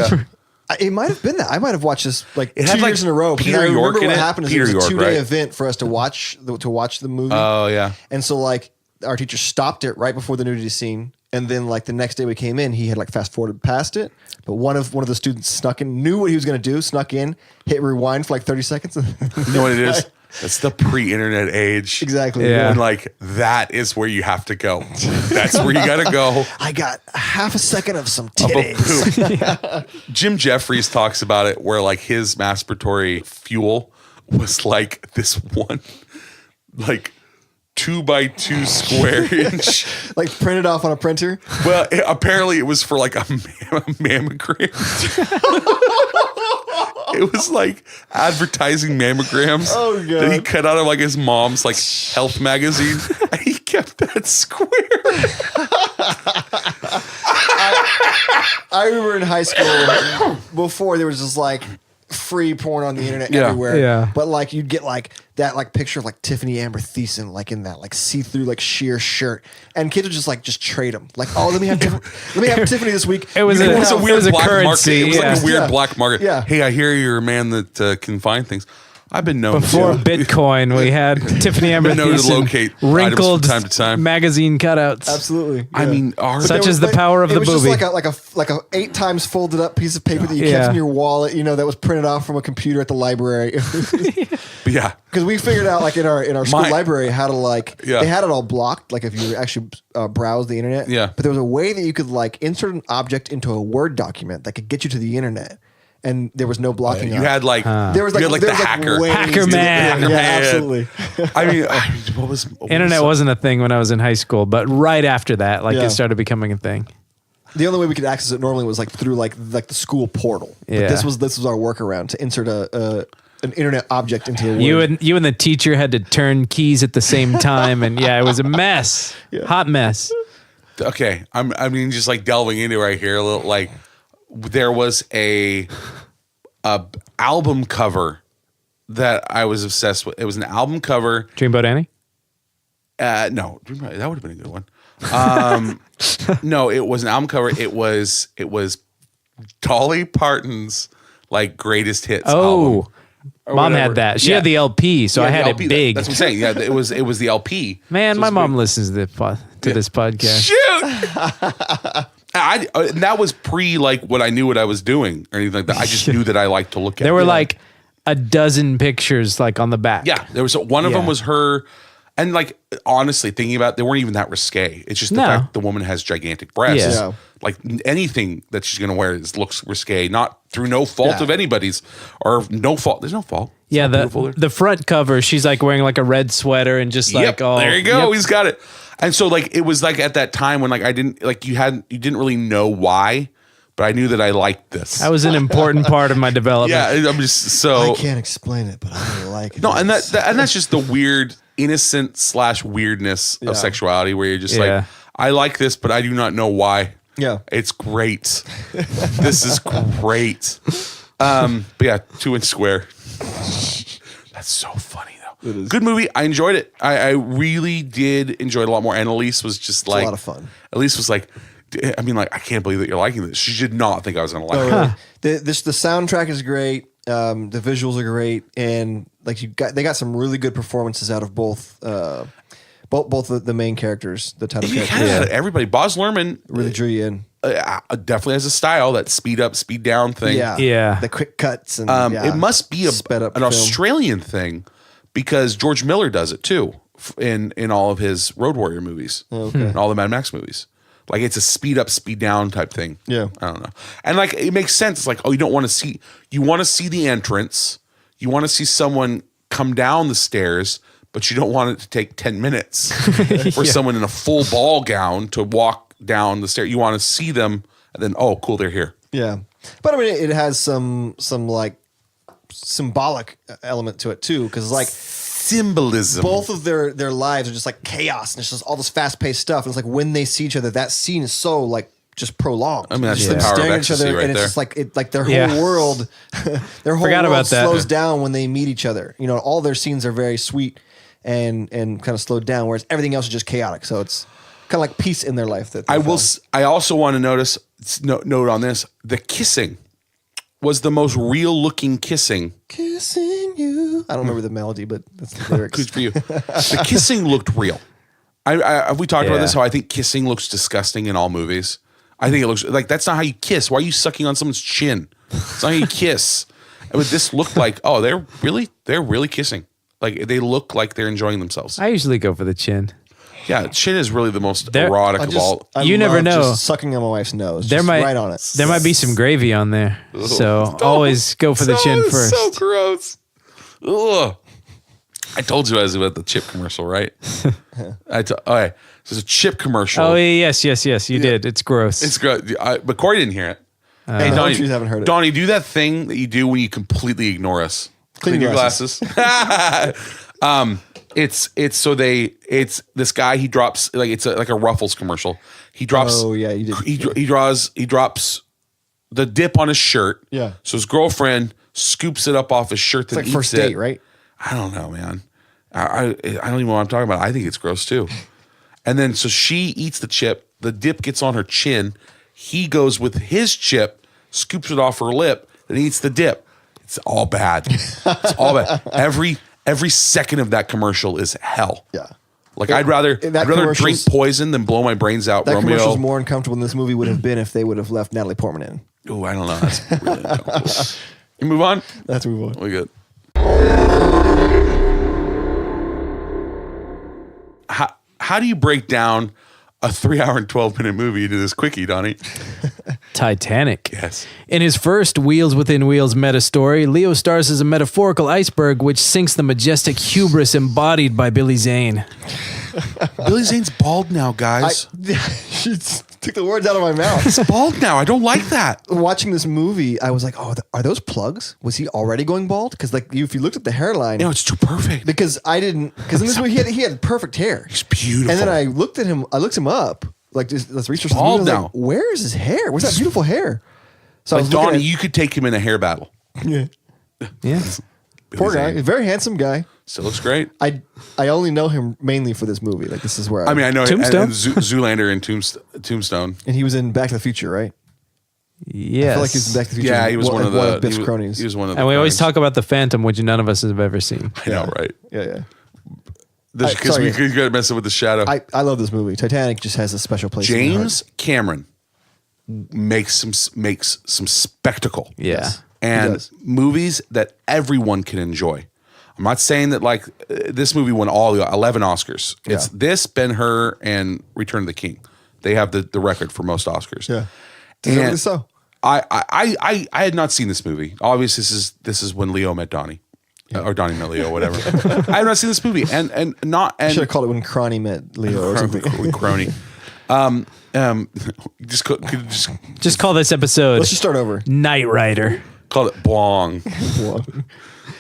It might have been that. I might have watched this like It 2 had, like, years in a row. Peter I remember York in what it. happened is Peter it was a York, 2-day right? event for us to watch the movie. Oh yeah. And so like our teacher stopped it right before the nudity scene, and then like the next day we came in, he had like fast forwarded past it. But one of the students snuck in, knew what he was going to do, snuck in, hit rewind for like 30 seconds. You know what it is? It's the pre-internet age. Exactly. Yeah. And like that is where you have to go. That's where you got to go. I got half a second of some Of a titties. poop. Jim Jeffries talks about it where like his masturbatory fuel was like this one like 2x2 square inch. Like printed off on a printer. Well, apparently it was for like a mammogram. It was like advertising mammograms Oh, God. that he cut out of like his mom's like health magazine, and he kept that square. I remember in high school before there was just like free porn on the internet Yeah. everywhere. Yeah. But like you'd get like that like picture of like Tiffany Amber Thiessen like in that like see-through like sheer shirt, and kids would just trade them. Like, oh, let me have Tiffany this week. It was You can a- have- it was a black currency, market. It was like yeah. a weird Yeah. black market. Yeah. Hey, I hear you're a man that can find things. I've been known Before to. Bitcoin, we had Tiffany Amber Been known to Thiessen locate items wrinkled from time to time. magazine cutouts. Absolutely. I yeah. mean, But Such there is was, the power of it the was just movie. like a 8 times folded up piece of paper that you kept Yeah. in your wallet, you know, that was printed off from a computer at the library. But yeah, Because we figured out like in our school My- library how to like Yeah. they had it all blocked, like if you actually browse the internet. Yeah. But there was a way that you could like insert an object into a Word document that could get you to the internet, and there was no blocking. you on it. had like there was like you had like there the was, hacker. ways Hacker to- man. Yeah, Hacker man. absolutely. I mean, what was Internet wasn't a thing when I was in high school, but right after that, like Yeah. it started becoming a thing. The only way we could access it normally was like through like the school portal. Yeah. But this was our workaround to insert an internet object into a Word. You and the teacher had to turn keys at the same time, and yeah, it was a mess, hot mess. Okay, I mean, just like delving into right here a little. Like, there was a album cover that I was obsessed with. It was an album cover. Dreamboat Annie. No, that would have been a good one. No, it was an album cover. It was Dolly Parton's like greatest hits. Oh, album, or mom whatever. had that. She Yeah. had the LP, so Yeah, I the had LP, it big. That's what I'm saying. Yeah, it was the LP. Man, So my it's mom big. listens to this podcast. Shoot! And that was pre like what I knew what I was doing or anything like that. I just knew that I liked to look at. There were it. like a dozen pictures like on the back. Yeah, there was one of them Yeah. was her, and like honestly thinking about it, they weren't even that risque. It's just the No. fact the woman has gigantic breasts. Yeah. Yeah. Like anything that she's gonna wear looks risque, not through no fault Yeah. of anybody's or no fault. There's no fault. It's Yeah, all beautiful there. the front cover, she's like wearing like a red sweater and just like, Yep, oh, there you go. yep. He's got it. And so like it was like at that time when like I didn't like you didn't really know why, but I knew that I liked this. That was an important part of my development. yeah, I'm just so I can't explain it, but I like it. no, and that's just the weird innocent / weirdness Yeah. of sexuality where you're just Yeah. like, I like this, but I do not know why. Yeah. It's great. This is great. But yeah, 2-inch square. That's so funny though. It is. Good movie. I enjoyed it. I really did enjoy it a lot more. And Elise was just like a lot of fun. Elise was like, I mean, like, I can't believe that you're liking this. She did not think I was gonna like Oh, it. really? The soundtrack is great. The visuals are great, and like they got some really good performances out of both the main characters, the title You characters. kind of had everybody. Boz Lerman Really drew you in. definitely has a style, that speed up, speed down thing. Yeah. The quick cuts and It must be Sped up an film. Australian thing, because George Miller does it too in all of his Road Warrior movies and all the Mad Max movies. Like it's a speed up, speed down type thing. Yeah. I don't know. And like it makes sense. It's like, oh, you want to see the entrance. You want to see someone come down the stairs, but you don't want it to take 10 minutes for someone in a full ball gown to walk down the stairs. You want to see them and then, oh, cool, they're here. Yeah. But I mean, it has some like symbolic element to it too. Cause like Symbolism. both of their lives are just like chaos and it's just all this fast paced stuff. And it's like when they see each other, that scene is so like just prolonged. I mean, that's Just the them power of staring at each ecstasy other, right and it's there. just like their whole world, their whole Forgot world about that. slows down when they meet each other. You know, all their scenes are very sweet and kind of slowed down, whereas everything else is just chaotic. So it's kind of like peace in their life. That I also want to note on this, the kissing was the most real looking kissing. Kissing you. I don't remember the melody, but that's the lyrics. Good for you. The kissing looked real. Have we talked about Yeah. this? How I think kissing looks disgusting in all movies. I think it looks like that's not how you kiss. Why are you sucking on someone's chin? It's not how you kiss. But this looked like, oh, they're really kissing. Like they look like they're enjoying themselves. I usually go for the chin. Yeah, chin is really the most There- erotic of all. You never love know. Just sucking on my wife's nose. There Just might right on it. There might be some gravy on there, so always go for the chin first. So gross. Ugh. I told you I was about the chip commercial, right? Okay, so it's a chip commercial. Oh yes, you did. It's gross. It's gross. But Corey didn't hear it. Hey, Donnie, you haven't heard it. Donnie, do that thing that you do when you completely ignore us. Clean Clean your your glasses. It's this guy. He drops like it's like a Ruffles commercial. He drops. Oh, yeah, you did. He drops the dip on his shirt. Yeah. So his girlfriend scoops it up off his shirt. It's like first date, right? I don't know, man. I don't even know what I'm talking about. I think it's gross too. And then so she eats the chip. The dip gets on her chin. He goes with his chip, scoops it off her lip, then eats the dip. It's all bad. It's all bad. Every second of that commercial is hell. Yeah. Like I'd rather drink poison than blow my brains out. That Romeo. commercial's more uncomfortable than this movie would have been if they would have left Natalie Portman in. Oh, I don't know. That's really uncomfortable. You move on. Let's move on. We good. How do you break down a 3-hour and 12-minute movie into this quickie, Donnie? Titanic. Yes. In his first Wheels Within Wheels meta story, Leo stars as a metaphorical iceberg which sinks the majestic hubris embodied by Billy Zane. Billy Zane's bald now, guys. She took the words out of my mouth. He's bald now. I don't like that. Watching this movie, I was like, "Oh, are those plugs? Was he already going bald?" Because like, if you looked at the hairline, No, it's too perfect. because I didn't. Because in this movie, he had perfect hair. He's beautiful. And then I looked at him. I looked him up. Like, let's research the Bald movie. I was now. like, where is his hair? Where's that beautiful hair? So I Like was looking Donnie, at- you could take him in a hair battle. Yeah. Yeah. Poor Billy guy, Zane. a very handsome guy. Still looks great. I only know him mainly for this movie. Like, this is where I mean, I know Tombstone? and Zoolander and Tombstone. and he was in Back to the Future, right? Yes. I feel like he was in Back to the Future. Yeah, he was one of Biff's he cronies. He was one of the and we always cronies. talk about the Phantom, which none of us have ever seen. I know, right? Yeah. Because sorry. we got messing with the shadow. I love this movie. Titanic just has a special place. in my heart. James Cameron makes some spectacle. Yeah. And does. movies that everyone can enjoy. I'm not saying that like this movie won all the 11 Oscars. It's Yeah. this, Ben-Hur, and Return of the King. They have the record for most Oscars. Yeah. And Deservedly so. I had not seen this movie. Obviously, this is when Leo met Donnie. Or Donnie Met Leo, whatever. I have not seen this movie. And Should have called it When Crony Met Leo or something. Crony. Just call this episode Let's just start over. Knight Rider. Call it bwong.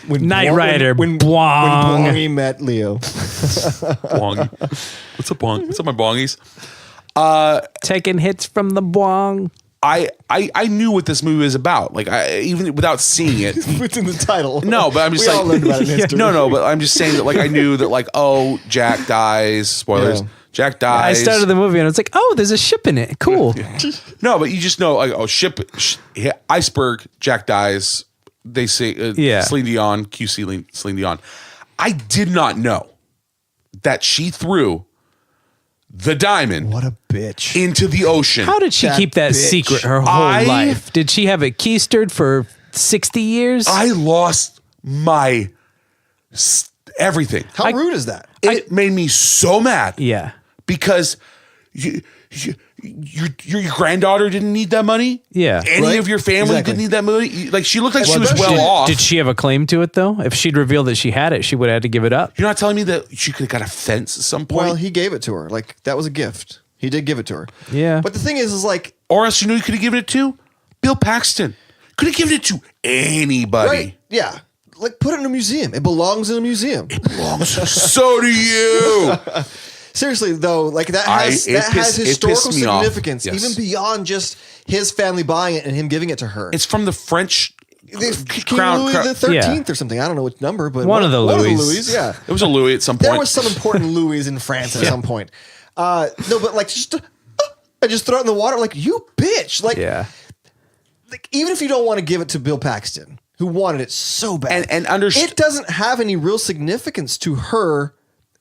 When Knight Rider, When bwong. Bwongy met Leo. Bwong. What's up, bwong? What's up, my bongies? Taking hits from the bwong. I knew what this movie was about. Like even without seeing it. It's in the title. No, but I'm just we like all learned about it in history. No, but I'm just saying that like I knew that like Jack dies. Spoilers. Yeah. Jack I dies. started the movie and it's like, oh, there's a ship in it. Cool. No, but you just know like iceberg. Jack dies. They say Celine Dion. Celine Dion. I did not know that she threw the diamond What a bitch. into the ocean. How did she That keep that bitch. secret her whole life? Did she have it keistered for 60 years? I lost my everything. How rude is that? It made me so mad. Yeah. Because your granddaughter didn't need that money. Yeah. Any Right? of your family Exactly. didn't need that money. Like she looked like she was especially- well off. Did she have a claim to it though? If she'd revealed that she had it, she would have had to give it up. You're not telling me that she could have got a fence at some point? Well, he gave it to her. Like, that was a gift. He did give it to her. Yeah. But the thing is like, or else you know you could have given it to Bill Paxton. Could have given it to anybody. right? Yeah. Like, put it in a museum. It belongs in a museum. So do you. Seriously, though, like that has it pissed historical me off. significance, Yes. even beyond just his family buying it and him giving it to her. It's from the French King Louis the 13th or something. I don't know which number, but One of the Louis. Louis, yeah. It was a Louis at some point. There was some important Louis in France at some point. No, but like I just throw it in the water, like, you bitch. Like, Yeah. like, even if you don't want to give it to Bill Paxton, who wanted it so bad, And it doesn't have any real significance to her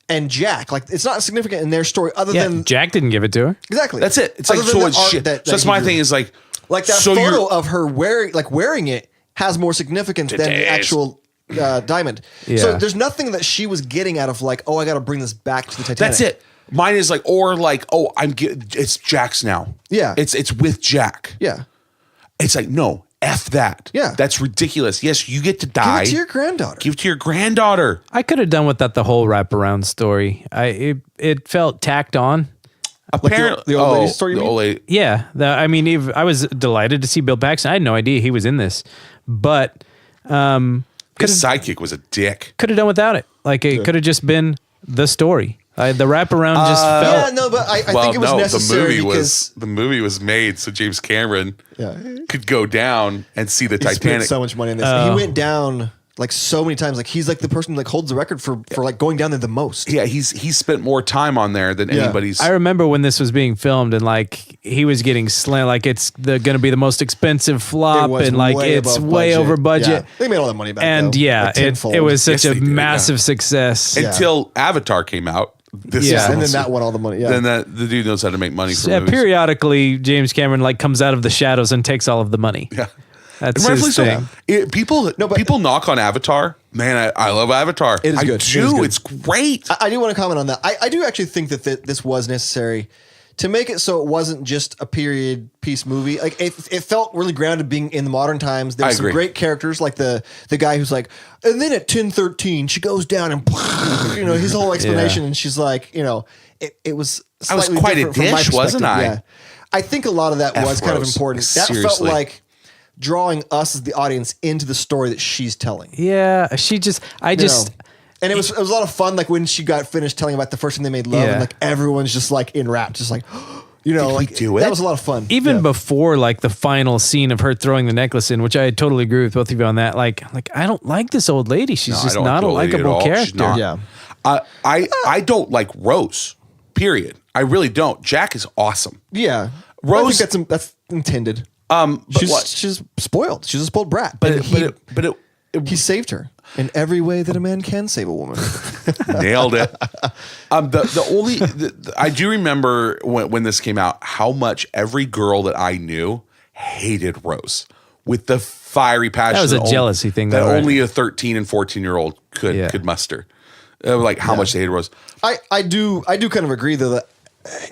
and Jack. Like, it's not significant in their story other Yeah. than Jack didn't give it to her. exactly. That's it. It's Other like than so the it's art shit. that So that's he my drew. thing is like Like that so photo you're- of her wearing it has more significance than It the is. actual diamond. Yeah. So there's nothing that she was getting out of like, oh, I got to bring this back to the Titanic. That's it. Mine is like, or like, oh, it's Jack's now. Yeah. It's with Jack. Yeah. It's like, no, F that. Yeah. That's ridiculous. Yes, you get to Give die. it to your granddaughter. Give it to your granddaughter. I could have done without the whole wraparound story. It felt tacked on. Apparently, the old lady story you The mean? old lady. Yeah, I mean, I was delighted to see Bill Paxton. I had no idea he was in this, but His sidekick was a dick. could have done without it. Like it could have just been the story. The wraparound just yeah, felt. no, but I think it was necessary because the movie was made so James Cameron yeah, could go down and see the he spent Titanic. so much money in this. He went down like so many times. Like he's like the person that like holds the record for like going down there the most. Yeah, he spent more time on there than Yeah. anybody's. I remember when this was being filmed and like he was getting slammed. Like it's going to be the most expensive It flop was and like way it's above way over budget. Yeah. They made all that money back. And though. yeah, Like it tenfold. was such Yes, a they did, yeah. massive success. until Avatar came out. This Yeah. is and then that won all the money. Yeah, then the dude knows how to make money from Yeah, movies. periodically James Cameron like comes out of the shadows and takes all of the money. Yeah. That's And rightfully his so. thing. People knock on Avatar. Man, I love Avatar. It is I good. It is do. good. It's great. I do want to comment on that. I do actually think that this was necessary to make it so it wasn't just a period piece movie. Like it felt really grounded being in the modern times. There I were some agree. great characters, like the guy who's like, and then at 10:13 she goes down and his whole explanation, and she's like, it was. I was slightly quite a different from my dish, wasn't perspective. I? Yeah, I think a lot of that was kind of Rose. important. That felt Seriously. like drawing us as the audience into the story that she's telling. Yeah, I You just know? And it was a lot of fun. Like when she got finished telling about the first time they made love, Yeah. and like everyone's just like enwrapped, just like, we like do it? That was a lot of fun. even Yeah. before like the final scene of her throwing the necklace in, which I totally agree with both of you on that. Like I don't like this old lady. She's No, I just don't not a like the lady at likable all. character. She's not. Yeah. I don't like Rose. Period. I really don't. Jack is awesome. Yeah, Rose- I think that's intended. But She's spoiled. She's a spoiled brat. But And he he saved her in every way that a man can save a woman. nailed it. I do remember when this came out, how much every girl that I knew hated Rose with the fiery passion. That was a only- jealousy thing, that though, right? only a 13 and 14-year-old could muster. Like how much they hated Rose. I do kind of agree though that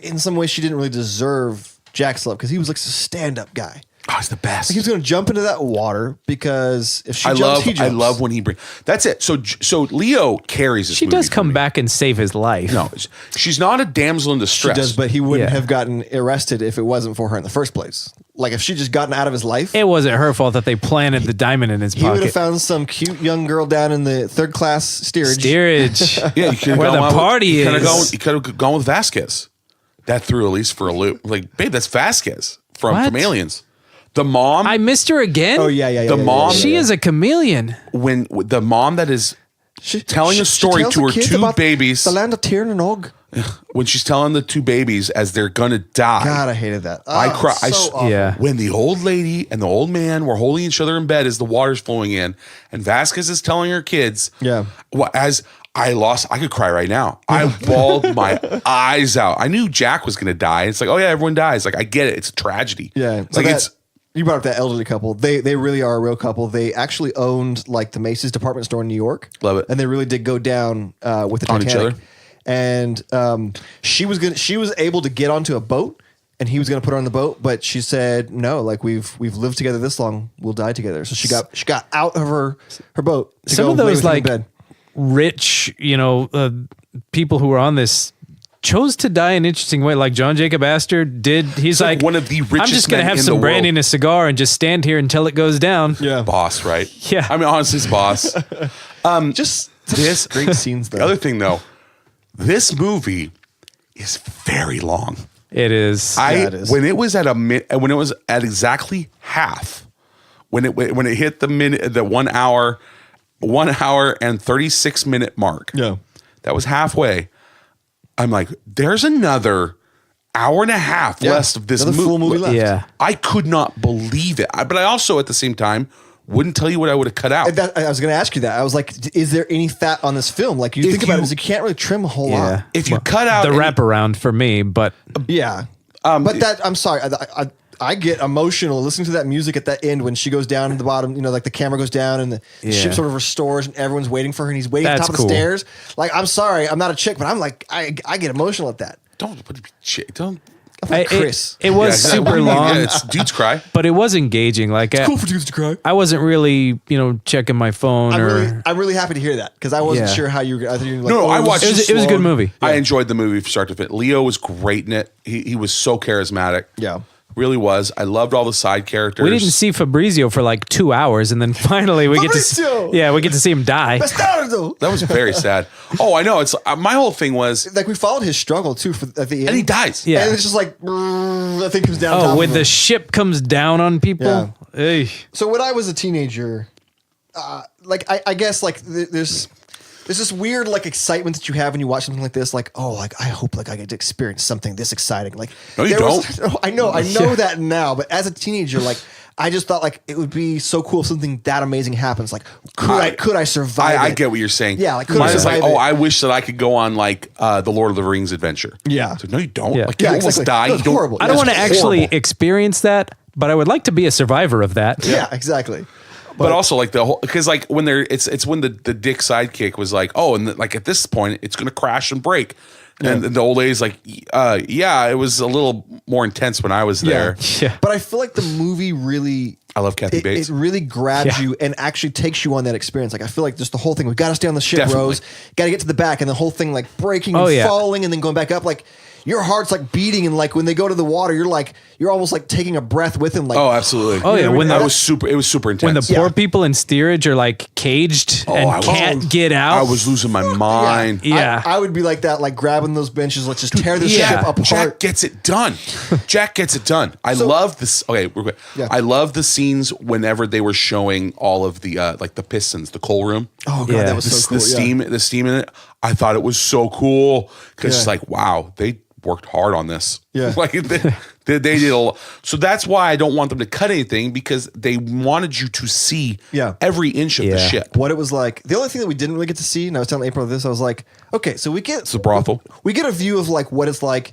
in some ways she didn't really deserve Jack's love because he was like a stand-up guy. Oh, he's the best. He was going to jump into that water because if she jumps, he I jumps. love when he brings. That's it. So Leo carries this. She movie does for come me. back and save his life. No, she's not a damsel in She distress. does, but he wouldn't Yeah. have gotten arrested if it wasn't for her in the first place. Like if she just gotten out of his life, It wasn't her fault that they planted the diamond in his he would have pocket. found some cute young girl down in the third class steerage. Steerage. Yeah, you could Where the party is. You could have gone with Vasquez. That threw Elise for a loop. Like, babe, that's Vasquez from What? Aliens. The mom. I missed her again. Oh yeah. The mom- She is a chameleon. when the mom that is telling a story tells to the her kids two about babies, the land of Tyr and Og. when she's telling the two babies as they're gonna die. God, I hated that. I Oh, cry. so awful. Yeah. When the old lady and the old man were holding each other in bed as the water's flowing in, and Vasquez is telling her kids, Yeah. as I could cry right now. I bawled my eyes out. I knew Jack was going to die. It's like, oh yeah, everyone dies. Like, I get it. It's a tragedy. Yeah. It's like, you brought up that elderly couple. They really are a real couple. They actually owned like the Macy's department store in New York. Love it. And they really did go down with the On Titanic. each other. And she was able to get onto a boat, and he was going to put her on the boat, but she said no. Like we've lived together this long, we'll die together. So she got out of her boat. To Some go of lay those with him in like bed. rich, people who were on this chose to die in an interesting way. Like John Jacob Astor did. He's like one of the I'm richest just going to men have in some the brandy world. and a cigar and just stand here until it goes down. Yeah. Boss, right? Yeah. I mean, honestly, it's boss. Just This great scenes though. The other thing, though, this movie is very long. It is. it is. When it was at exactly half, when it hit the 1 hour and 36-minute mark. Yeah. That was halfway. I'm like, there's another hour and a half less of this Another full movie left. Yeah. I could not believe it. But I also, at the same time, wouldn't tell you what I would have cut out. I was going to ask you that. I was like, is there any fat on this film? Like, you If think about you- it, you can't really trim a whole lot. If you cut out the wraparound for me, but Yeah. But that, I'm sorry. I get emotional listening to that music at that end when she goes down to the bottom, like the camera goes down and the ship sort of restores and everyone's waiting for her and he's waiting at the That's top cool. of the stairs. Like, I'm sorry, I'm not a chick, but I'm like, I get emotional at that. Don't. I'm like Chris. it was Yeah, super yeah, long, it's dudes cry. but it was engaging. Like Cool for dudes to cry. I wasn't really, checking my phone I'm really happy to hear that because I wasn't Yeah. sure how you were. I thought you were like, No, I watched- It was a good movie. I enjoyed the movie from start to finish. Leo was great in it. He was so charismatic. Yeah. Really was. I loved all the side characters. We didn't see Fabrizio for like 2 hours, and then finally we get to see him die. Bastardo! That was very sad. Oh, I know. It's my whole thing was, Like we followed his struggle too at the end, and he dies. Yeah. and it's just like that thing comes down. on top Oh, when of the him. ship comes down on people. Ey. So when I was a teenager, I guess like there's this weird like excitement that you have when you watch something like this. Like, oh, like I hope like I get to experience something this exciting. Like, No, you I know that now, but as a teenager, like I just thought like it would be so cool if something that amazing happens. Like, could I survive? I get what you're saying. Yeah, like, could I mine is like, survive it? I wish that I could go on like the Lord of the Rings adventure. Yeah. So, no, you don't. Yeah. Like you Yeah, almost exactly. die. That's You don't- horrible. I don't That's want to actually horrible. experience that, but I would like to be a survivor of that. Yeah, exactly. But also like the whole, because like when it's when the dick sidekick was like, oh, and like at this point it's going to crash and break. And the old lady's like, yeah, it was a little more intense when I was there. Yeah. But I feel like the movie really, I love Kathy Bates. it really grabs Yeah. you and actually takes you on that experience. Like I feel like just the whole thing, we got to stay on the ship, Definitely. Rose. Got to get to the back, and the whole thing like breaking Oh, and yeah. falling and then going back up. Like your heart's like beating, and like when they go to the water, you're almost like taking a breath with them. Like Oh, absolutely. Oh, yeah, You know what I when mean? the- it was super intense. When the poor Yeah. people in steerage are like caged I and was- can't get out. I was losing my mind. Yeah. I would be like that, like grabbing those benches, let's just tear this Yeah. ship apart. Jack gets it done. Jack gets it done. I love this. Okay, real quick. Yeah. I love the scenes whenever they were showing all of the like the pistons, the coal room. Oh god, Yeah. that was the, so cool. the steam in it. I thought it was so cool because it's Yeah. like, wow, they worked hard on this. Yeah. Like they did a lot. So that's why I don't want them to cut anything, because they wanted you to see every inch of the Yeah. ship. What it was like. The only thing that we didn't really get to see, and I was telling April this, I was like, okay, so we get It's a brothel. we get a view of like what it's like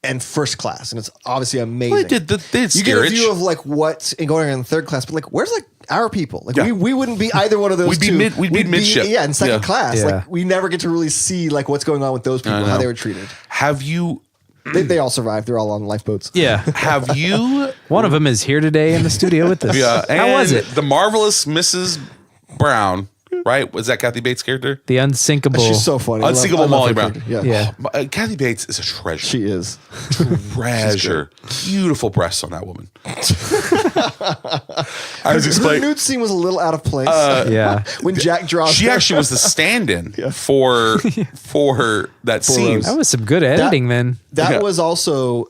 in first class, and it's obviously amazing. Well, they did you get a steerage. view of like what's going on in third class, but like where's like our people? Like Yeah. we wouldn't be either one of those We'd be two. we'd be midship. Yeah, in second Yeah. class. Yeah. Like we never get to really see like what's going on with those people, I how know. they were treated. Have you They all survived. They're all on lifeboats. Yeah. have you One of them is here today in the studio with us. Yeah, How was and it? The marvelous Mrs. Brown, right? Was that Kathy Bates' character? The unsinkable. She's so funny. I Unsinkable love Molly her Brown. character. Yeah. Yeah. Kathy Bates is a treasure. She is. Treasure. Beautiful breasts on that woman. I was Her explaining. nude scene was a little out of place. Yeah. when Jack draws She her. actually was the stand-in for that scene. Rose. That was some good editing then. That Yeah. was also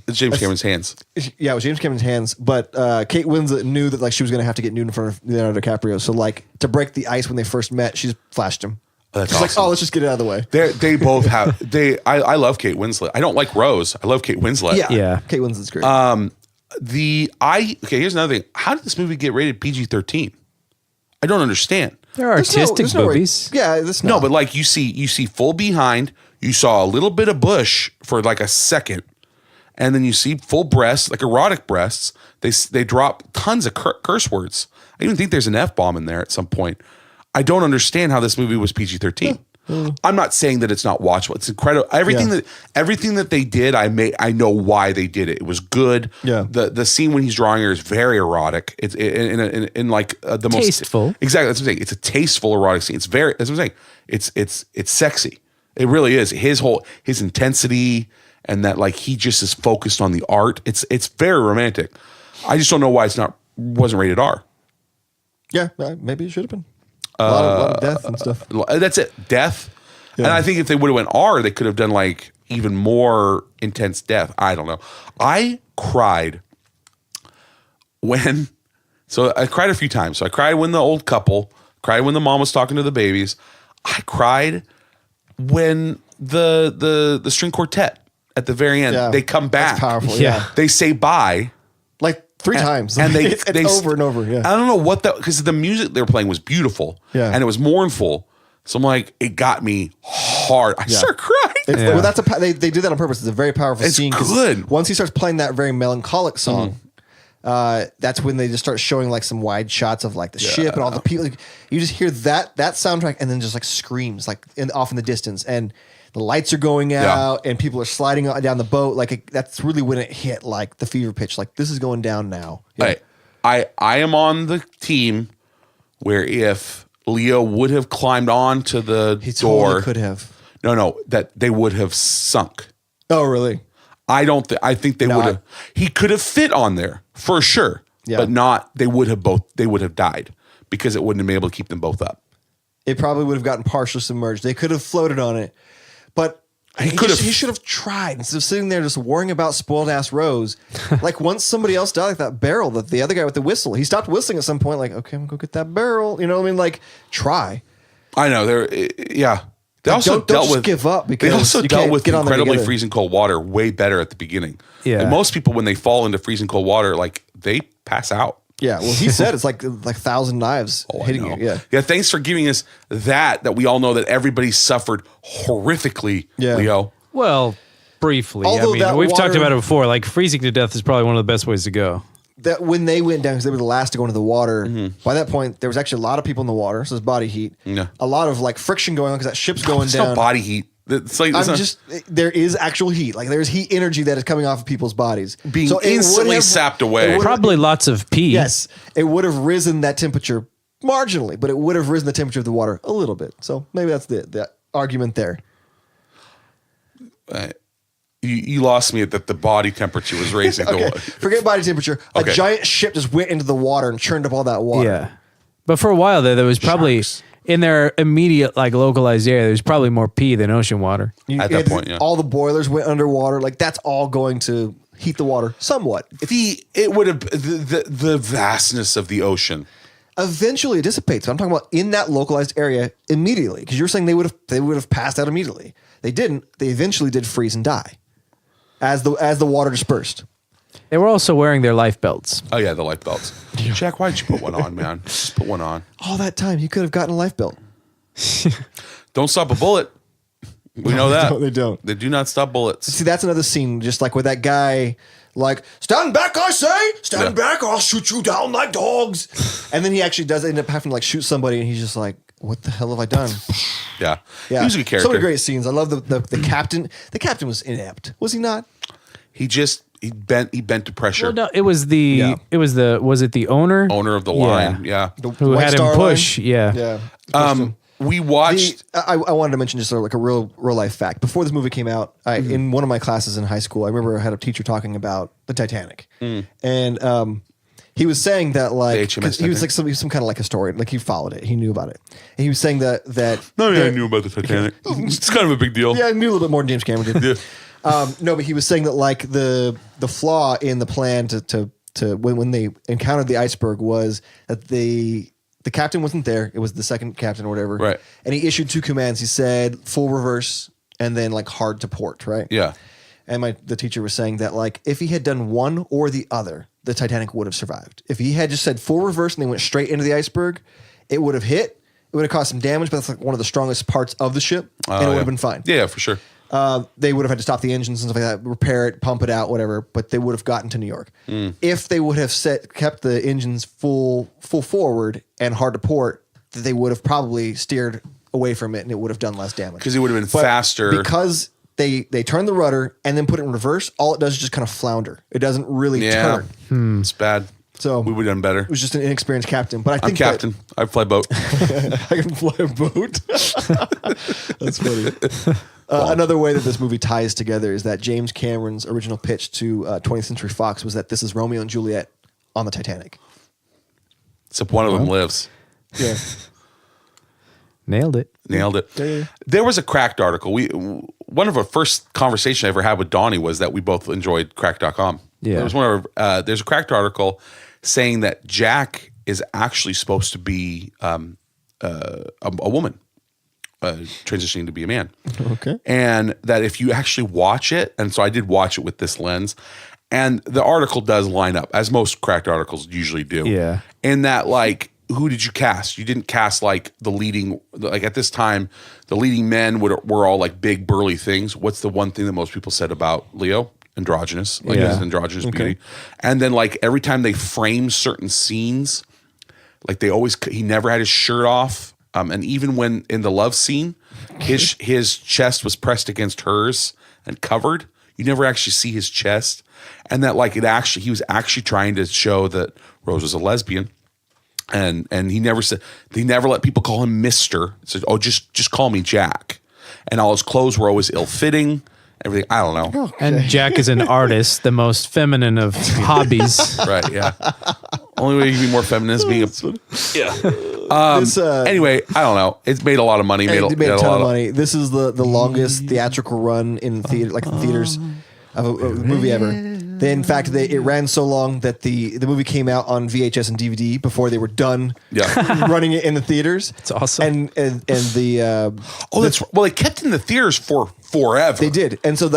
It's James Cameron's hands. yeah, it was James Cameron's hands, but Kate Winslet knew that like she was going to have to get nude in front of Leonardo DiCaprio. So like to break the ice when they first met, she just flashed him. That's She's like, awesome. oh, let's just get it out of the way. They both have. I love Kate Winslet. I don't like Rose. I love Kate Winslet. Yeah. Kate Winslet's great. Okay, here's another thing. How did this movie get rated PG-13? I don't understand. There are artistic movies. Yeah, this No, but like you see full behind. You saw a little bit of bush for like a second, and then you see full breasts, like erotic breasts. They drop tons of curse words. I even think there's an F-bomb in there at some point. I don't understand how this movie was PG-13. I'm not saying that it's not watchable. It's incredible. Everything that they did, I know why they did it. It was good. Yeah. The scene when he's drawing her is very erotic. It's in like the most Tasteful. Exactly. That's what I'm saying. It's a tasteful erotic scene. That's what I'm saying. It's sexy. It really is. His intensity and that like he just is focused on the art. It's very romantic. I just don't know why wasn't rated R. Yeah, maybe it should have been. A lot of death and stuff. That's it. Death. Yeah. And I think if they would have went R, they could have done like even more intense death. I don't know. I cried so I cried a few times. So I cried when the old couple, cried when the mom was talking to the babies. I cried when the string quartet at the very end, they come back. That's powerful. Yeah. Yeah. They say bye. Like 3 times. And it's over and over. Yeah. I don't know because the music they were playing was beautiful. Yeah. And it was mournful. So I'm like, it got me hard. I started crying. Well, they did that on purpose. It's a very powerful scene. It's good. Once he starts playing that very melancholic song, that's when they just start showing like some wide shots of like the ship and all the people. You just hear that soundtrack and then just like screams like off in the distance, and the lights are going out and people are sliding down the boat. Like that's really when it hit like the fever pitch. Like this is going down now. Yeah. I am on the team where if Leo would have climbed onto the He door, totally could have. No, that they would have sunk. Oh, really? I think they would have. He could have fit on there for sure, but not. They would have died because it wouldn't have been able to keep them both up. It probably would have gotten partially submerged. They could have floated on it, but he should have tried instead of sitting there just worrying about spoiled ass Rose. Like once somebody else died, like that barrel, the other guy with the whistle, he stopped whistling at some point. Like, okay, I'm gonna go get that barrel. You know what I mean? Like, try. I know They also don't give up because they also you dealt can't with get on there incredibly together. freezing cold water way better at the beginning. Yeah. Like most people when they fall into freezing cold water, like they pass out. Yeah, well, he said it's like 1,000 knives hitting I know. you. Yeah, Yeah. Thanks for giving us that we all know that everybody suffered horrifically. Yeah. Leo. Well, briefly. Although I that mean, we've talked water- about it before. Like freezing to death is probably one of the best ways to go. that when they went down because they were the last to go into the water. Mm-hmm. By that point, there was actually a lot of people in the water, so it's body heat. Yeah. A lot of like friction going on because that ship's going It's down. no body heat. It's like There is actual heat. Like there's heat energy that is coming off of people's bodies, being so it would instantly have- sapped it away. would have- Probably lots of pee. Yes, it would have risen that temperature marginally, but it would have risen the temperature of the water a little bit. So maybe that's the argument there. You lost me at that the body temperature was raising. Okay, forget body temperature. Okay. A giant ship just went into the water and churned up all that water. Yeah. But for a while there was probably Sharks. in their immediate like localized area, there's probably more pee than ocean water. At that point, yeah. All the boilers went underwater. Like that's all going to heat the water somewhat. It would have the vastness of the ocean. Eventually it dissipates. But I'm talking about in that localized area immediately. Because you're saying they would have passed out immediately. They didn't. They eventually did freeze and die as the water dispersed. They were also wearing their life belts. Oh yeah, the life belts. Jack, why'd you put one on, man? Just put one on. All that time he could have gotten a life belt. Don't stop a bullet. We know that. They don't. They do not stop bullets. See, that's another scene, just like with that guy, like, stand back, I say! Stand back, or I'll shoot you down like dogs. And then he actually does end up having to like shoot somebody, and he's just like, what the hell have I done? Yeah. Yeah. He was a good character. So many great scenes. I love the captain. The captain was inept. Was he not? He bent to pressure. Well, no, it was the was it the owner? Owner of the line. Yeah. Who White had Star him push. Line? Yeah. Yeah. We watched I wanted to mention just like a real life fact. Before this movie came out, in one of my classes in high school, I remember I had a teacher talking about the Titanic, and he was saying that like HMS 'cause he was like some kind of like historian, like he followed it, he knew about it, and he was saying that I knew about the Titanic. It's kind of a big deal. yeah, I knew a little bit more than James Cameron did. No, but he was saying that like the flaw in the plan to when they encountered the iceberg was that the captain wasn't there. It was the second captain or whatever. Right. And he issued 2 commands. He said full reverse and then like hard to port, right? Yeah. And the teacher was saying that like if he had done one or the other, the Titanic would have survived. If he had just said full reverse and they went straight into the iceberg, it would have hit It would have caused some damage, but that's like one of the strongest parts of the ship, and it would have been fine. Yeah, for sure. They would have had to stop the engines and stuff like that, repair it, pump it out, whatever. But they would have gotten to New York. If they would have kept the engines full forward and hard to port, they would have probably steered away from it, and it would have done less damage. Because it would have been faster. Because they turn the rudder and then put it in reverse, all it does is just kind of flounder. It doesn't really turn. It's bad. So we would have done better. It was just an inexperienced captain. But I think I'm captain. I fly boat. I can fly a boat. That's funny. Another way that this movie ties together is that James Cameron's original pitch to 20th Century Fox was that this is Romeo and Juliet on the Titanic. Except one of them lives. Yeah. Nailed it. Yeah. There was a Cracked article. One of our first conversations I ever had with Donnie was that we both enjoyed Cracked.com. Yeah. There was one of our, there's a Cracked article saying that Jack is actually supposed to be a woman transitioning to be a man. Okay. And that if you actually watch it, and so I did watch it with this lens, and the article does line up, as most Cracked articles usually do. Yeah. And that, like, who did you cast? You didn't cast like the leading, like at this time, the leading men were all like big burly things. What's the one thing that most people said about Leo? Androgynous, like his androgynous beauty. And then like every time they frame certain scenes, like he never had his shirt off. And even when in the love scene, his chest was pressed against hers and covered. You never actually see his chest. And that like he was actually trying to show that Rose was a lesbian. And he never let people call him Mr. He said, "Oh, just call me Jack." And all his clothes were always ill-fitting. Everything, I don't know. Okay. And Jack is an artist, the most feminine of hobbies. Right, yeah. Only way you can be more feminine is being anyway, I don't know. It's made a lot of money. It made a ton of money. This is the longest theatrical run in theater, like the theaters of a movie ever. In fact, it ran so long that the movie came out on VHS and DVD before they were done running it in the theaters. It's awesome. And the they kept it in the theaters for forever. They did, and so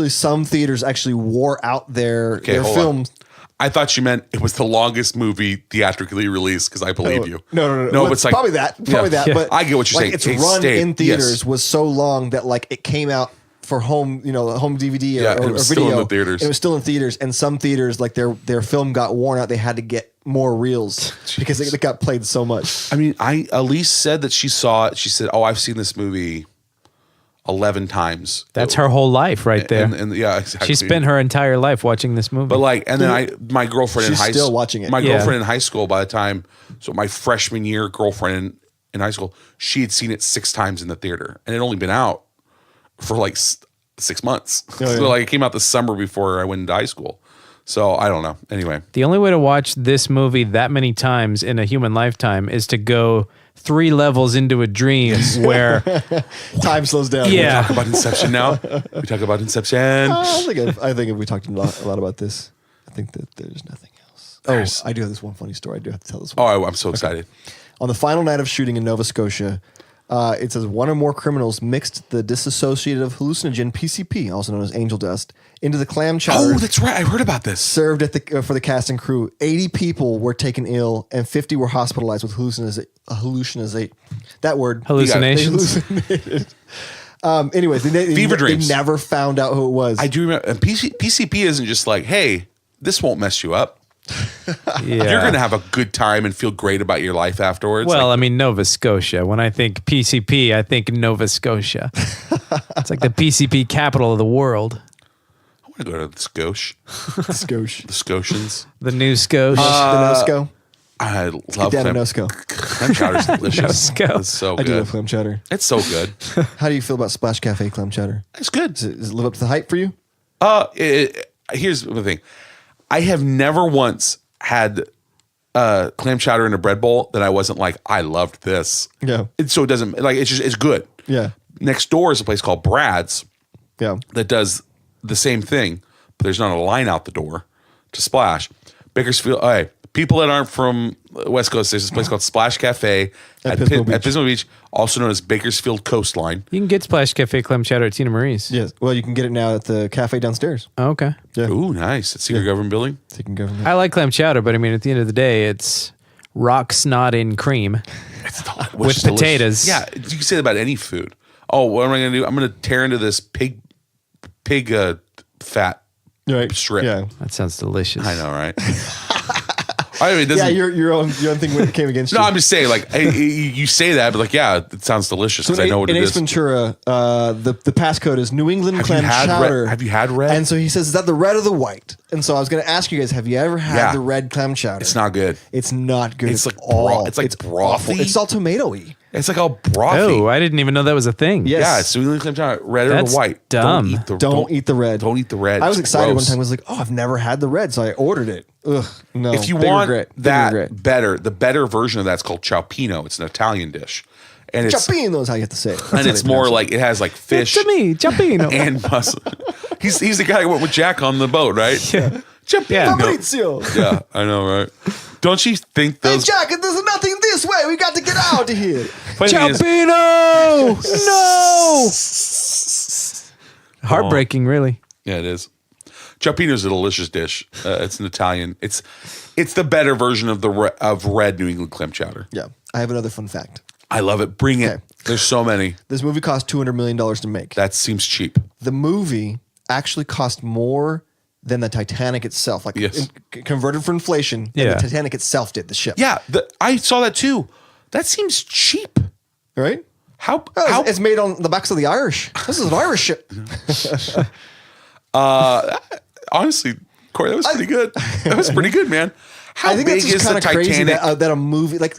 some theaters actually wore out their films. I thought you meant it was the longest movie theatrically released because I believe you. No. No, it's like probably that. Yeah. But I get what you're saying. Its run in theaters was so long that like it came out for home DVD or video. Still in the theaters. It was still in theaters, and some theaters like their film got worn out. They had to get more reels because it got played so much. I mean, Elise said that she saw it. She said, "Oh, I've seen this movie 11 times." That's her whole life right there. And yeah, exactly. She spent her entire life watching this movie. But like, and then my girlfriend in high school, still watching it. My girlfriend in high school by the time, so my freshman year girlfriend in high school, she had seen it 6 times in the theater, and it had only been out for like 6 months. So like it came out the summer before I went into high school. So I don't know. Anyway, the only way to watch this movie that many times in a human lifetime is to go 3 levels into a dream where time slows down. Yeah. We talk about Inception now. We talk about Inception. I think if we talked a lot about this, I think that there's nothing else. I do have this one funny story. I do have to tell this one. Oh, I'm so excited. On the final night of shooting in Nova Scotia, it says one or more criminals mixed the dissociative hallucinogen PCP, also known as angel dust, into the clam chowder. Oh, that's right. I heard about this. Served for the cast and crew. 80 people were taken ill, and 50 were hospitalized with hallucinate. That word. Hallucinations. Anyways, Fever dreams. They never found out who it was. I do remember. And PCP isn't just like, hey, this won't mess you up. Yeah. You're going to have a good time and feel great about your life afterwards. Well, I mean, Nova Scotia. When I think PCP, I think Nova Scotia. It's like the PCP capital of the world. I want to go to the Scotia. The Scotians. The New Scotia. The Nosco. I love Get down to clam. Nosco. Clam chowder's delicious. Nosco. It's so I do good. love clam chowder. It's so good. How do you feel about Splash Cafe clam chowder? It's good. Does it live up to the hype for you? Here's the thing. I have never once had clam chowder in a bread bowl that I wasn't like, I loved this. Yeah. So it doesn't, like, it's good. Yeah. Next door is a place called Brad's Yeah. that does the same thing, but there's not a line out the door to Splash. Bakersfield, hey, people that aren't from West Coast, there's this place called Splash Cafe at Pismo Beach, also known as Bakersfield Coastline. You can get Splash Cafe clam chowder at Tina Marie's. Yes. Well, you can get it now at the cafe downstairs. Oh, okay. Yeah. Ooh, nice. It's Secret Government Building. Taking government. I like clam chowder, but I mean, at the end of the day, it's rock snot in cream with delicious. potatoes. Yeah, you can say that about any food. Oh, what am I going to do? I'm going to tear into this pig fat strip. Yeah. That sounds delicious. I know, right? I mean, your own thing came against you. No, I'm just saying, like, you say that, but like, yeah, it sounds delicious because I know what it is. In Ace Ventura, the passcode is New England clam chowder. Have you had red? And so he says, is that the red or the white? And so I was going to ask you guys, have you ever had the red clam chowder? It's not good. It's not good. It's like it's brothy. Awful. It's all tomatoey. It's like all brothy. Oh, I didn't even know that was a thing. Yes. Yeah, it's New England clam chowder, red That's or white. dumb. Don't eat the red. Don't eat the red. I was It's excited gross. one time. I was like, oh, I've never had the red. So I ordered it. Ugh, no. If you Big want regret. Big that regret. better, the better version of that's called ciappino. It's an Italian dish. And it's Ciappino is how you have to say it. That's and how it's they more pronounce like it has like fish To me, Giappino. and mussel. He's the guy who went with Jack on the boat, right? Yeah. Ciappino. Yeah. Fabrizio. Yeah, I know, right? Don't you think Hey, those Jack, there's nothing this way. We got to get out of here. funny thing is- Giappino! No! Heartbreaking, really. Yeah, it is. Ciappino is a delicious dish. It's an Italian. It's the better version of of red New England clam chowder. Yeah. I have another fun fact. I love it. Bring it. Okay. There's so many. This movie cost $200 million to make. That seems cheap. The movie actually cost more than the Titanic itself. Like Yes. converted for inflation, than Yeah. the Titanic itself did, the ship. Yeah, I saw that too. That seems cheap. Right? How? Oh, how it's made on the backs of the Irish. This is an Irish ship. honestly, Corey, that was pretty good. That was pretty good, man. How I think big that's just is the kind of crazy Titanic? that a movie like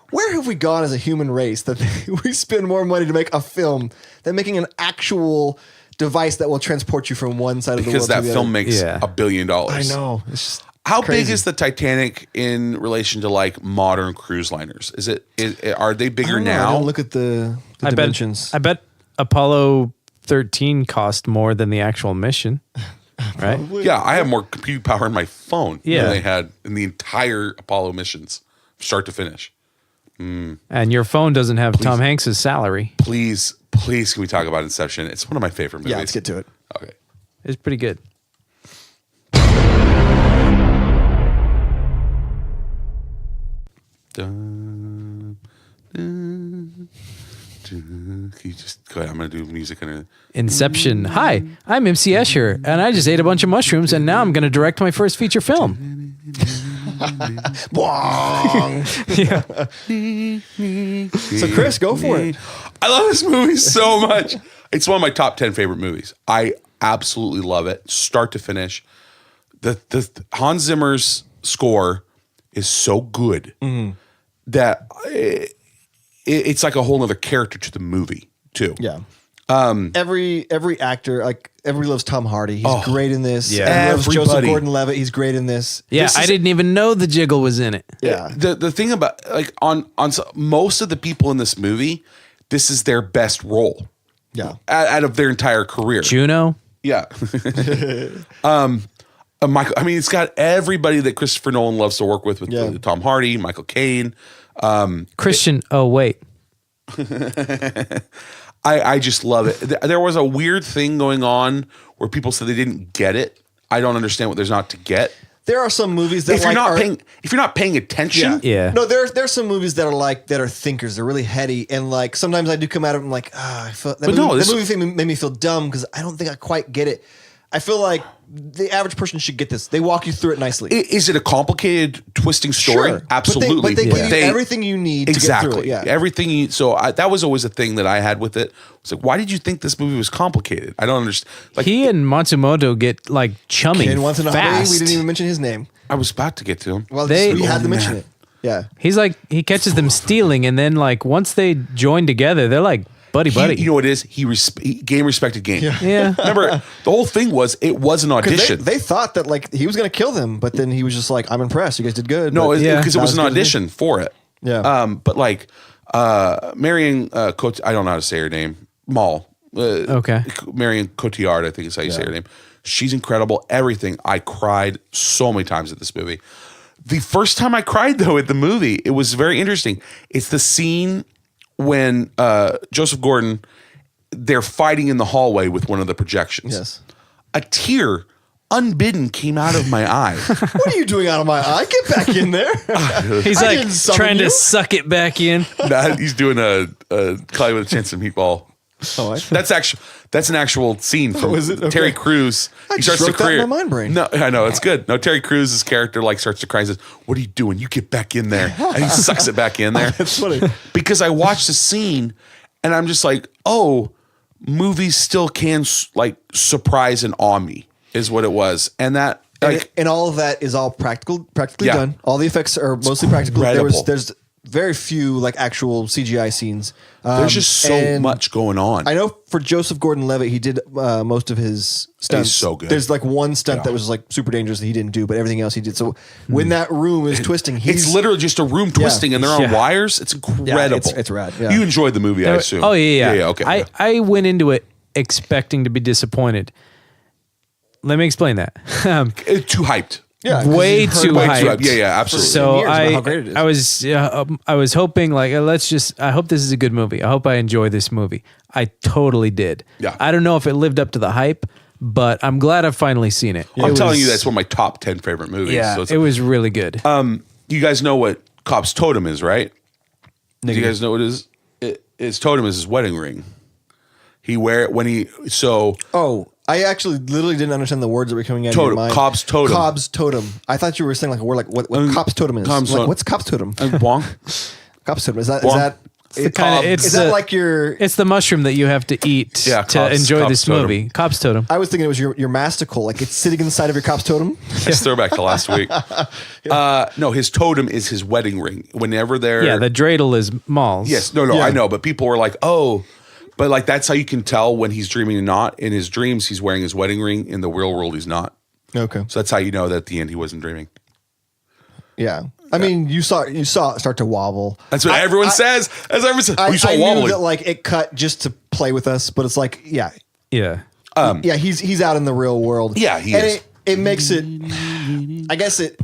where have we gone as a human race that we spend more money to make a film than making an actual device that will transport you from one side of the world Because to that the film other? makes Yeah. $1 billion. I know. It's just How big crazy. is the Titanic in relation to like modern cruise liners? Are they I bigger don't know. I now? don't look at the dimensions. I bet Apollo 13 cost more than the actual mission. Right? Yeah, I have more computing power in my phone Yeah. than they had in the entire Apollo missions, start to finish. And your phone doesn't have Tom Hanks' salary. Please, can we talk about Inception? It's one of my favorite movies. Yeah, let's get to it. Okay. It's pretty good. Dun, dun, dun. Can you just go ahead? I'm gonna do music under. Inception. Hi, I'm MC Escher, and I just ate a bunch of mushrooms, and now I'm going to direct my first feature film. Bwong. So Chris, go for it. I love this movie so much. It's one of my top 10 favorite movies. I absolutely love it, start to finish. The Hans Zimmer's score is so good that it's like a whole other character to the movie too. Yeah. Every actor, like everybody loves Tom Hardy. He's great in this. Yeah. Everybody loves Joseph Everybody. Gordon-Levitt. He's great in this. Yeah, This I is- didn't even know the jiggle was in it. Yeah. The thing about like on most of the people in this movie, this is their best role Yeah. out of their entire career. Juno. Yeah. Michael. I mean, it's got everybody that Christopher Nolan loves to work with Yeah. Tom Hardy, Michael Caine. Christian. Oh, wait. I just love it. There was a weird thing going on where people said they didn't get it. I don't understand what there's not to get. There are some movies that If you're like not paying attention, Yeah. No, there's some movies that are thinkers. They're really heady, and like sometimes I do come out of them like, I feel that But no, movie, this- that movie thing made me feel dumb because I don't think I quite get it. I feel like the average person should get this. They walk you through it nicely. is it a complicated, twisting story? Sure. Absolutely. But they give you everything you need exactly. to get through it. Yeah. Everything you. So that was always a thing that I had with it. It's like, why did you think this movie was complicated? I don't understand. Like He and Matsumoto get like chummy Ken Watanabe, fast. we didn't even mention his name. I was about to get to him. Well, They- we had to Oh, mention man. it. Yeah. He's like, he catches them stealing, and then like once they join together, they're like buddy buddy. You know what it is? He game respected game. Yeah. Remember, the whole thing was it was an 'Cause audition. They thought that like he was going to kill them, but then he was just like, I'm impressed. You guys did good. No, But- Yeah. because it Not was as an good as me. audition for it. Yeah. But like Marion Cot- I don't know how to say her name. Maul. Okay. Marion Cotillard, I think is how you say her name. She's incredible. Everything. I cried so many times at this movie. The first time I cried though at the movie, it was very interesting. It's the scene when Joseph Gordon, they're fighting in the hallway with one of the projections. Yes. A tear unbidden came out of my eye. What are you doing out of my eye? Get back in there. He's I like didn't summon trying you. to suck it back in. Nah, he's doing a Cloudy with a Chance of Meatball. Oh, That's an actual scene from is it? Okay. Terry Crews. I just wrote that in my mind brain. No, I know it's good. No, Terry Crews' character like starts to cry and says, "What are you doing? You get back in there," and he sucks it back in there. That's funny. Because I watched the scene and I'm just like, oh, movies still can like surprise and awe me is what it was, and that like And all of that is all practically Yeah. done. All the effects are mostly practical. incredible. There's very few like actual CGI scenes. there's just so and much going on. I know for Joseph Gordon-Levitt, he did most of his stunts. He's so good. There's like one stunt Yeah. that was like super dangerous that he didn't do, but everything else he did. So when that room is twisting, It's literally just a room twisting, and they're on Yeah. wires. It's incredible. it's rad, yeah. You enjoyed the movie, I assume. Oh yeah. Okay. I went into it expecting to be disappointed. Let me explain that. It's too hyped. Yeah, 'cause way you've heard too about Way too hyped. hyped. Yeah, absolutely. So years about how great it is. I was hoping like I hope this is a good movie. I hope I enjoy this movie. I totally did. Yeah. I don't know if it lived up to the hype, but I'm glad I've finally seen it. I'm It telling was- you, that's one of my top 10 favorite movies. Yeah, So it's, it was really good. you guys know what Cobb's totem is, right? Do you guys know what his totem is? His wedding ring. He wear it when he Oh, I actually literally didn't understand the words that were coming out of your Totem. mind. Cobb's totem. Cobb's totem. I thought you were saying like a word like what Cobb's totem is. Cobb's Like, totem. what's Cobb's totem? bwong. Cobb's totem. Is that Well, is that like your? It's the mushroom that you have to eat Yeah, to enjoy Cobb's this totem. movie. Cobb's totem. I was thinking it was your masticle, like it's sitting inside of your Cobb's totem. It's throwback to last week. No, his totem is his wedding ring. Whenever they're Yeah, the dreidel is Maul's. yes, no, Yeah. I know, but people were like, oh, but like that's how you can tell when he's dreaming and not. In his dreams, he's wearing his wedding ring. In the real world, he's not. Okay. So that's how you know that at the end he wasn't dreaming. Yeah. I mean, you saw it start to wobble. That's what everyone says. As everyone says, I, we saw I knew wobbling. that like it cut just to play with us, but it's like Yeah. yeah, he's out in the real world. Yeah, he and is. It makes it. I guess it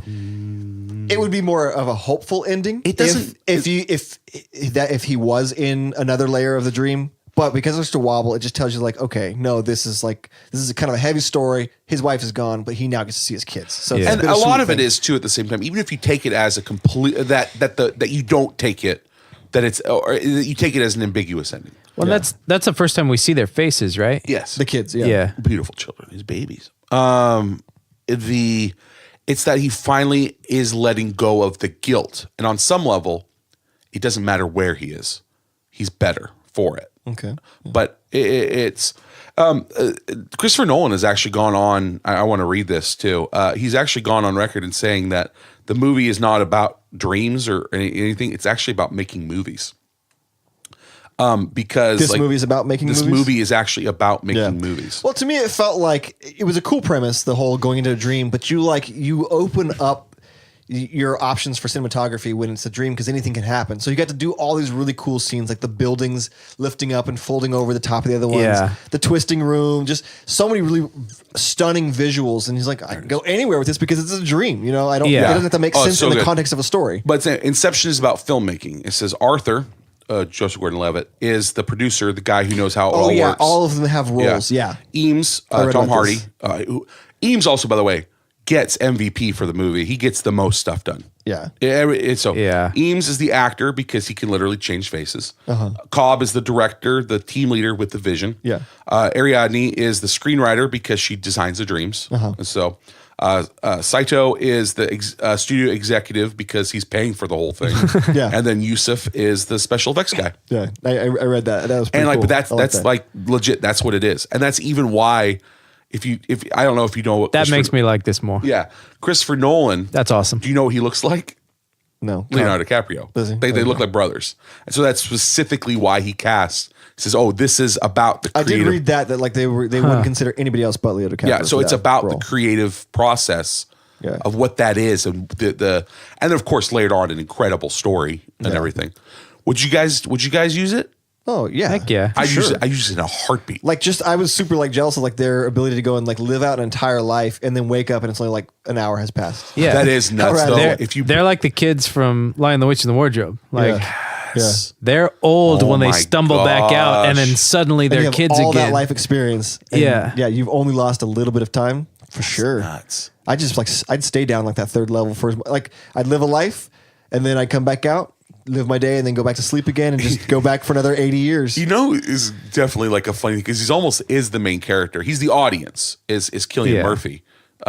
would be more of a hopeful ending. It doesn't- if he was in another layer of the dream, but because it's a wobble, it just tells you like, okay, no, this is kind of a heavy story. His wife is gone, but he now gets to see his kids. So it's Yeah. And bit a lot sweet of it thing. is too. At the same time, even if you take it as a complete that you don't take it, that it's or you take it as an ambiguous ending. Well, that's the first time we see their faces, right? Yes, the kids. Yeah. Yeah. beautiful children, his babies. It's that he finally is letting go of the guilt, and on some level, it doesn't matter where he is. He's better for it. Okay. But it's Christopher Nolan has actually gone on. I want to read this too. He's actually gone on record in saying that the movie is not about dreams or anything. It's actually about making movies. Because This movie is about making this movies? movie is actually about making Yeah. movies. Well, to me, it felt like it was a cool premise, the whole going into a dream, but you open up your options for cinematography when it's a dream because anything can happen. So you got to do all these really cool scenes, like the buildings lifting up and folding over the top of the other ones, Yeah. the twisting room, just so many really stunning visuals. And he's like, I can go anywhere with this because it's a dream. You know, it doesn't have to make Oh, sense so in the good. context of a story. But Inception is about filmmaking. It says Arthur, Joseph Gordon-Levitt, is the producer, the guy who knows how it all works. all of them have roles. Yeah. Eames, I read Tom about Hardy. this. Eames also, by the way, gets MVP for the movie. He gets the most stuff done. Yeah. So Yeah. Eames is the actor because he can literally change faces. Cobb is the director, the team leader with the vision. Yeah. Ariadne is the screenwriter because she designs the dreams. So Saito is the studio executive because he's paying for the whole thing. Yeah. And then Yusuf is the special effects guy. Yeah. I read that. That was pretty And like, cool. but I that's that. like legit. That's what it is, and that's even why. If I don't know if you know what That makes me like this more. Yeah, Christopher Nolan. That's awesome. Do you know what he looks like? No. Leonardo DiCaprio. Does he? They look like brothers, and so that's specifically why he cast. He says, "Oh, this is about the I creative." did read that like they wouldn't consider anybody else but Leo DiCaprio. Yeah, so for it's that about role. the creative process Yeah. of what that is, and the and then of course layered on an incredible story and Yeah. everything. Would you guys use it? Oh yeah, Heck yeah. I use it in a heartbeat. Like I was super like jealous of like their ability to go and like live out an entire life and then wake up and it's only like an hour has passed. Yeah. That is nuts rad. though. They're, If you they're like the kids from Lion, the Witch, and the Wardrobe. Like Yeah. they're old Oh when they my stumble back out, and then gosh. suddenly And you they're have kids all again. that life experience. And Yeah. yeah. You've only lost a little bit of time. For sure. Nuts. I just I'd stay down like that third level first. Like I'd live a life and then I'd come back out, live my day, and then go back to sleep again and just go back for another 80 years. Is definitely like a funny thing because he's almost is the main character. He's the audience. Is Cillian Murphy,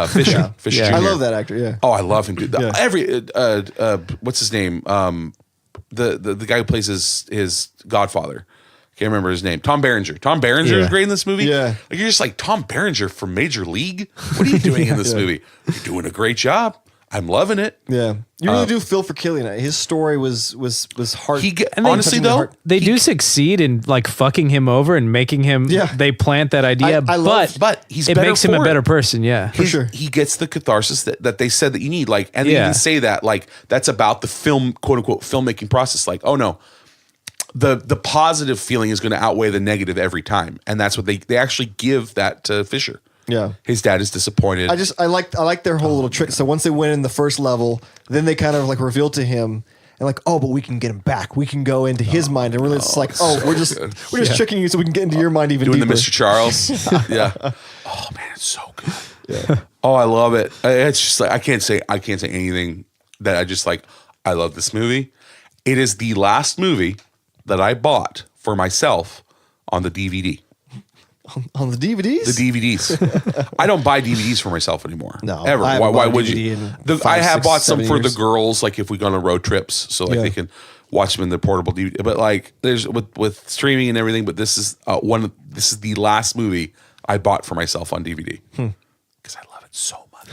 Fisher? Fisher. Yeah. Jr. I love that actor. Yeah. Oh, I love him, dude. Yeah. Every what's his name? The guy who plays his godfather. Can't remember his name. Tom Berenger. Tom Berenger is great in this movie. Yeah. Like you're just like Tom Berenger from Major League. What are you doing in this movie? You're doing a great job. I'm loving it. Yeah. You really do feel for Cillian. His story was hard. Honestly though, they do succeed in like fucking him over and making him. Yeah. They plant that idea, I love- but he's it better makes him for a it. better person. Yeah, For sure. He gets the catharsis that they said that you need. Like, and they even say that like that's about the film, quote unquote, filmmaking process. Like, oh no, the positive feeling is going to outweigh the negative every time, and that's what they actually give that to Fisher. Yeah. His dad is disappointed. I like their whole little trick. So once they win in the first level, then they kind of like reveal to him and like, oh, but we can get him back. We can go into his mind, and really it's like, oh, we're just tricking you so we can get into your mind even doing deeper. the Mr. Charles. Yeah. Oh man, it's so good. Yeah. Oh, I love it. It's just like I can't say anything that I just like. I love this movie. It is the last movie that I bought for myself on the DVD. On the DVDs? The DVDs. I don't buy DVDs for myself anymore. No, ever. I haven't Why bought a would DVD you? in I 5, have 6, bought some 7 for the years. girls, like if we go on road trips, so like they can watch them in the portable DVD. But like, there's with streaming and everything. But this is This is the last movie I bought for myself on DVD because I love it so much.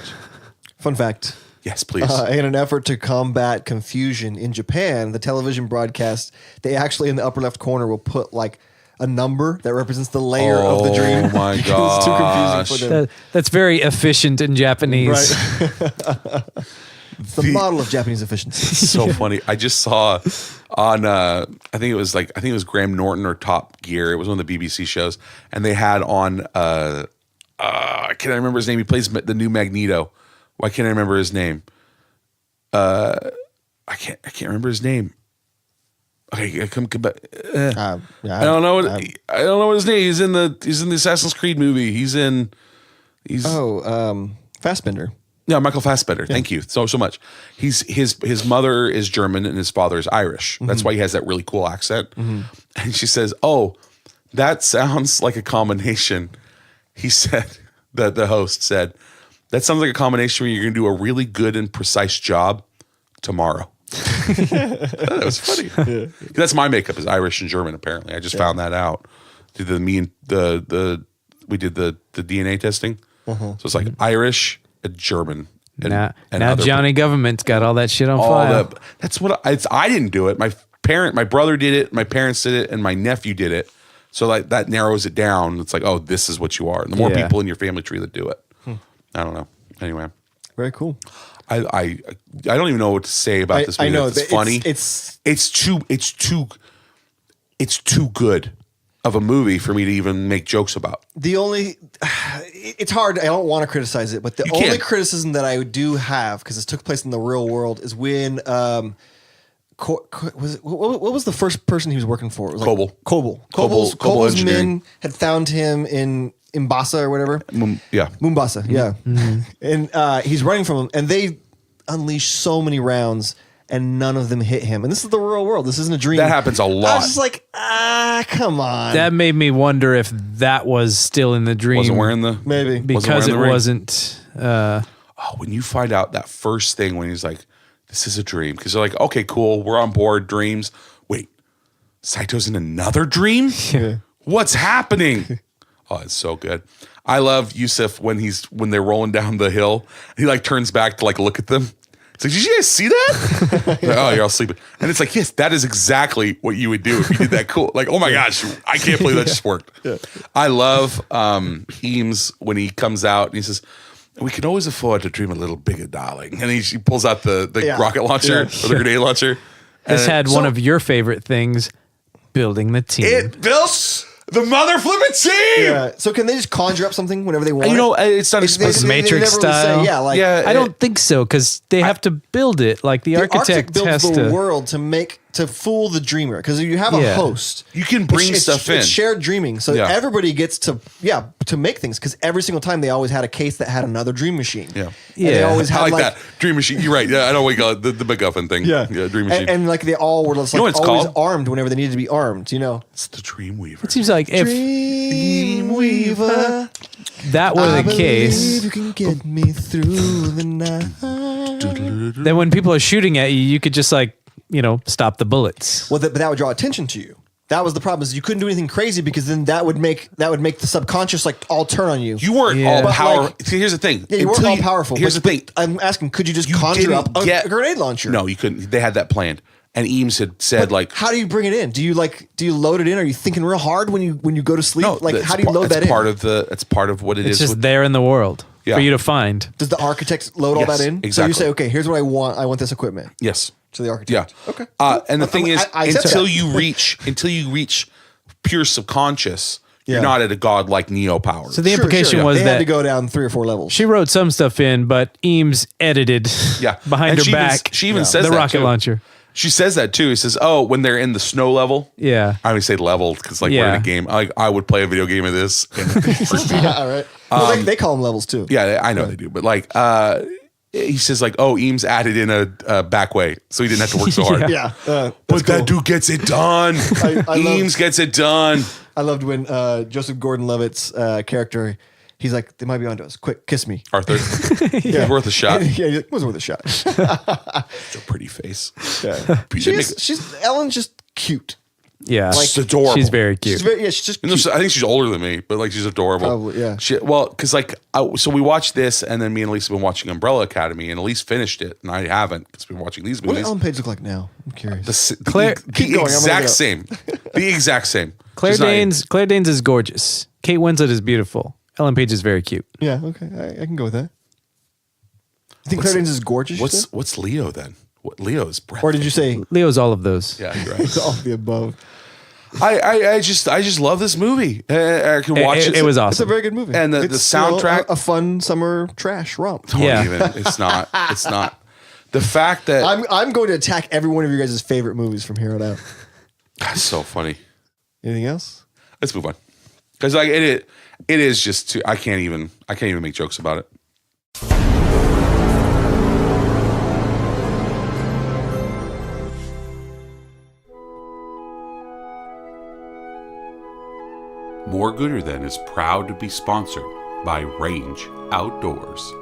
Fun fact. Yes, please. In an effort to combat confusion in Japan, the television broadcast, they actually in the upper left corner will put like a number that represents the layer of the dream. Oh my because it's too confusing for them. that's very efficient in Japanese. Right. It's the model of Japanese efficiency. It's so funny. I just saw on I think it was Graham Norton or Top Gear. It was one of the BBC shows, and they had on I can't remember his name. He plays the new Magneto. Why can't I remember his name? I can't remember his name. Okay, come back. I don't know what his name. He's in the Assassin's Creed movie. He's Fassbender. Yeah, Michael Fassbender. Thank you so much. His mother is German and his father is Irish. That's why he has that really cool accent. And she says, "Oh, that sounds like a combination." He said that the host said, "That sounds like a combination where you're going to do a really good and precise job tomorrow." That was funny. Yeah. That's my makeup is Irish and German. Apparently, I just found that out. We did the DNA testing, so it's like Irish and German. And now Johnny Government's got all that shit on file. That's what I didn't do it. My brother did it. My parents did it, and my nephew did it. So like that narrows it down. It's like, oh, this is what you are. And the more people in your family tree that do it, I don't know. Anyway, very cool. I don't even know what to say about this movie. I know it's funny. It's too good of a movie for me to even make jokes about. It's hard. I don't want to criticize it, but the only criticism that I do have, because this took place in the real world, is when what was the first person he was working for? It was Coble. Coble's men had found him in Mombasa or whatever. Mombasa. Yeah. And he's running from them, and they unleash so many rounds, and none of them hit him. And this is the real world. This isn't a dream. That happens a lot. I was just like, come on. That made me wonder if that was still in the dream. Wasn't wearing the maybe because it wasn't. When you find out that first thing when he's like, "This is a dream," because they're like, "Okay, cool, we're on board. Dreams." Wait, Saito's in another dream? Yeah. What's happening? Oh, it's so good. I love Yusuf when they're rolling down the hill. He like turns back to like look at them. It's like, did you guys see that? Like, oh, you're all sleeping. And it's like, yes, that is exactly what you would do if you did that. Cool. Like, oh my gosh, I can't believe that just worked. Yeah. I love Eames when he comes out and he says, "We can always afford to dream a little bigger, darling." And he pulls out the rocket launcher or the grenade launcher. This had one of your favorite things, building the team. It built the mother flipping team. Yeah. So can they just conjure up something whenever they want? You know, it's not Matrix never style. Really say, I don't think so, because they have to build it. Like the architect builds has the to. world to make to fool the dreamer, because you have a Yeah. host. You can bring stuff in. It's shared dreaming, so Yeah. everybody gets to make things. Because every single time they always had a case that had another dream machine. Yeah. And they Yeah. always I had like that Dream Machine. You're right. Yeah, I know we call it the MacGuffin thing. Yeah, Dream Machine. and like they all were just You know like what it's always called? armed whenever they needed to be armed. You know, It's the Dreamweaver. It seems like if Dreamweaver, that were I the case, believe you can get me through the night. then when people are shooting at you, you could just like, stop the bullets. Well, but that would draw attention to you. That was the problem, is you couldn't do anything crazy, because then that would make the subconscious like all turn on you. You weren't Yeah. all But, powerful. like- See, here's the thing. Yeah, you weren't Until all powerful. Here's but the thing. I'm asking, could you just You conjure didn't up a get- grenade launcher? No, you couldn't. They had that planned. And Eames had said like, How do you bring it in? Do you load it in? Are you thinking real hard when you go to sleep? no, Like, that's how do you load that that's in? It's part of what it It's is. just with- there in the world Yeah. for you to find. Does the architect load all Yes, that in? So exactly. you say, okay, here's what I want. I want this equipment. yes. To the architect. Yeah. Okay. And the thing is, I accept until that. you reach pure subconscious, Yeah. you're not at a god like Neo power. So the Sure, implication sure, was they that had to go down 3 or 4 levels. she wrote some stuff in, but Eames edited behind And her she even- back. she even says the that, rocket too. launcher. She says that too. He says, "Oh, when they're in the snow level." Yeah. I always say level because we're in Yeah. a game. I would play a video game of this. And All right. Well, they call them levels too. yeah, I know they do, but he says like, "Oh, Eames added in a back way, so he didn't have to work so hard." Yeah. But that dude gets it done. I Eames gets it done. I loved when Joseph Gordon-Levitt's character, he's like, they might be onto us. Quick, kiss me. Arthur, he's worth a shot. Yeah, it was worth a shot. It's a pretty face. Yeah. Ellen's just cute. Yeah. She's adorable. She's very cute. She's just cute. I think she's older than me, but she's adorable. Probably, yeah. Because so we watched this, and then me and Elise have been watching Umbrella Academy, and Elise finished it, and I haven't because we've been watching these What does movies. Ellen Page look like now? I'm curious. Claire- Keep going, I'm gonna look it exact up. same. The exact same. Claire She's not- Danes is gorgeous. Kate Winslet is beautiful. Ellen Page is very cute. Yeah, okay. I can go with that. You think Claire Danes is gorgeous? you said? What's Leo then? What Leo is breathtaking. Or did you say Leo's all of those. Yeah, you're right. it's all of the above? I just love this movie. I can watch it. It was It's a awesome. very good movie. And the It's soundtrack- a fun summer trash romp. Don't Yeah. even. It's not. It's not. The fact that I'm going to attack every one of your guys' favorite movies from here on out. that's so funny. Anything else? Let's move on because it is just too. I can't even make jokes about it. More Gooder Than is proud to be sponsored by Range Outdoors.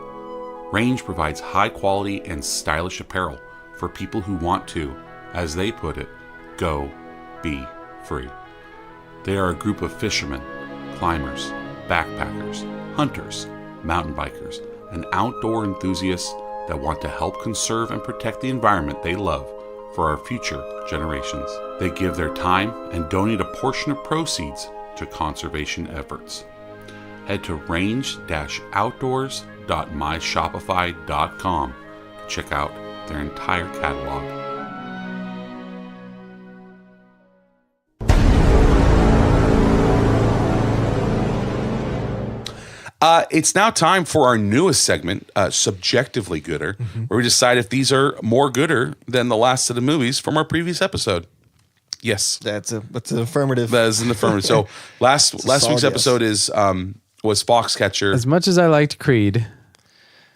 Range provides high quality and stylish apparel for people who want to, as they put it, go be free. They are a group of fishermen, climbers, backpackers, hunters, mountain bikers, and outdoor enthusiasts that want to help conserve and protect the environment they love for our future generations. They give their time and donate a portion of proceeds to conservation efforts. Head to range-outdoors.myshopify.com to check out their entire catalog. It's now time for our newest segment, Subjectively Gooder, where we decide if these are more gooder than the last set of movies from our previous episode. Yes, That's an affirmative. that is an affirmative. So last solid week's yes. episode was Foxcatcher. As much as I liked Creed,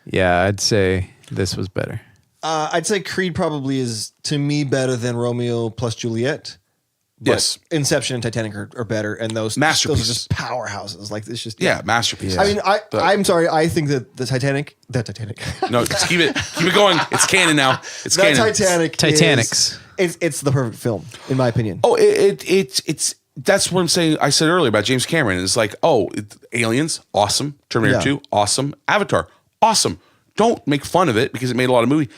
yeah, I'd say this was better. I'd say Creed probably is, to me, better than Romeo Plus Juliet. But Yes. Inception and Titanic are better, and those Masterpieces. Those are just powerhouses. Like it's just Yeah, masterpiece. I mean, I'm sorry. I think that the Titanic. No, just keep it going. It's canon now. It's That canon. Titanic. Titanics. It's the perfect film, in my opinion. Oh, it's that's what I'm saying. I said earlier about James Cameron. It's like, Aliens, awesome. Terminator Yeah. 2, awesome. Avatar, awesome. Don't make fun of it because it made a lot of money.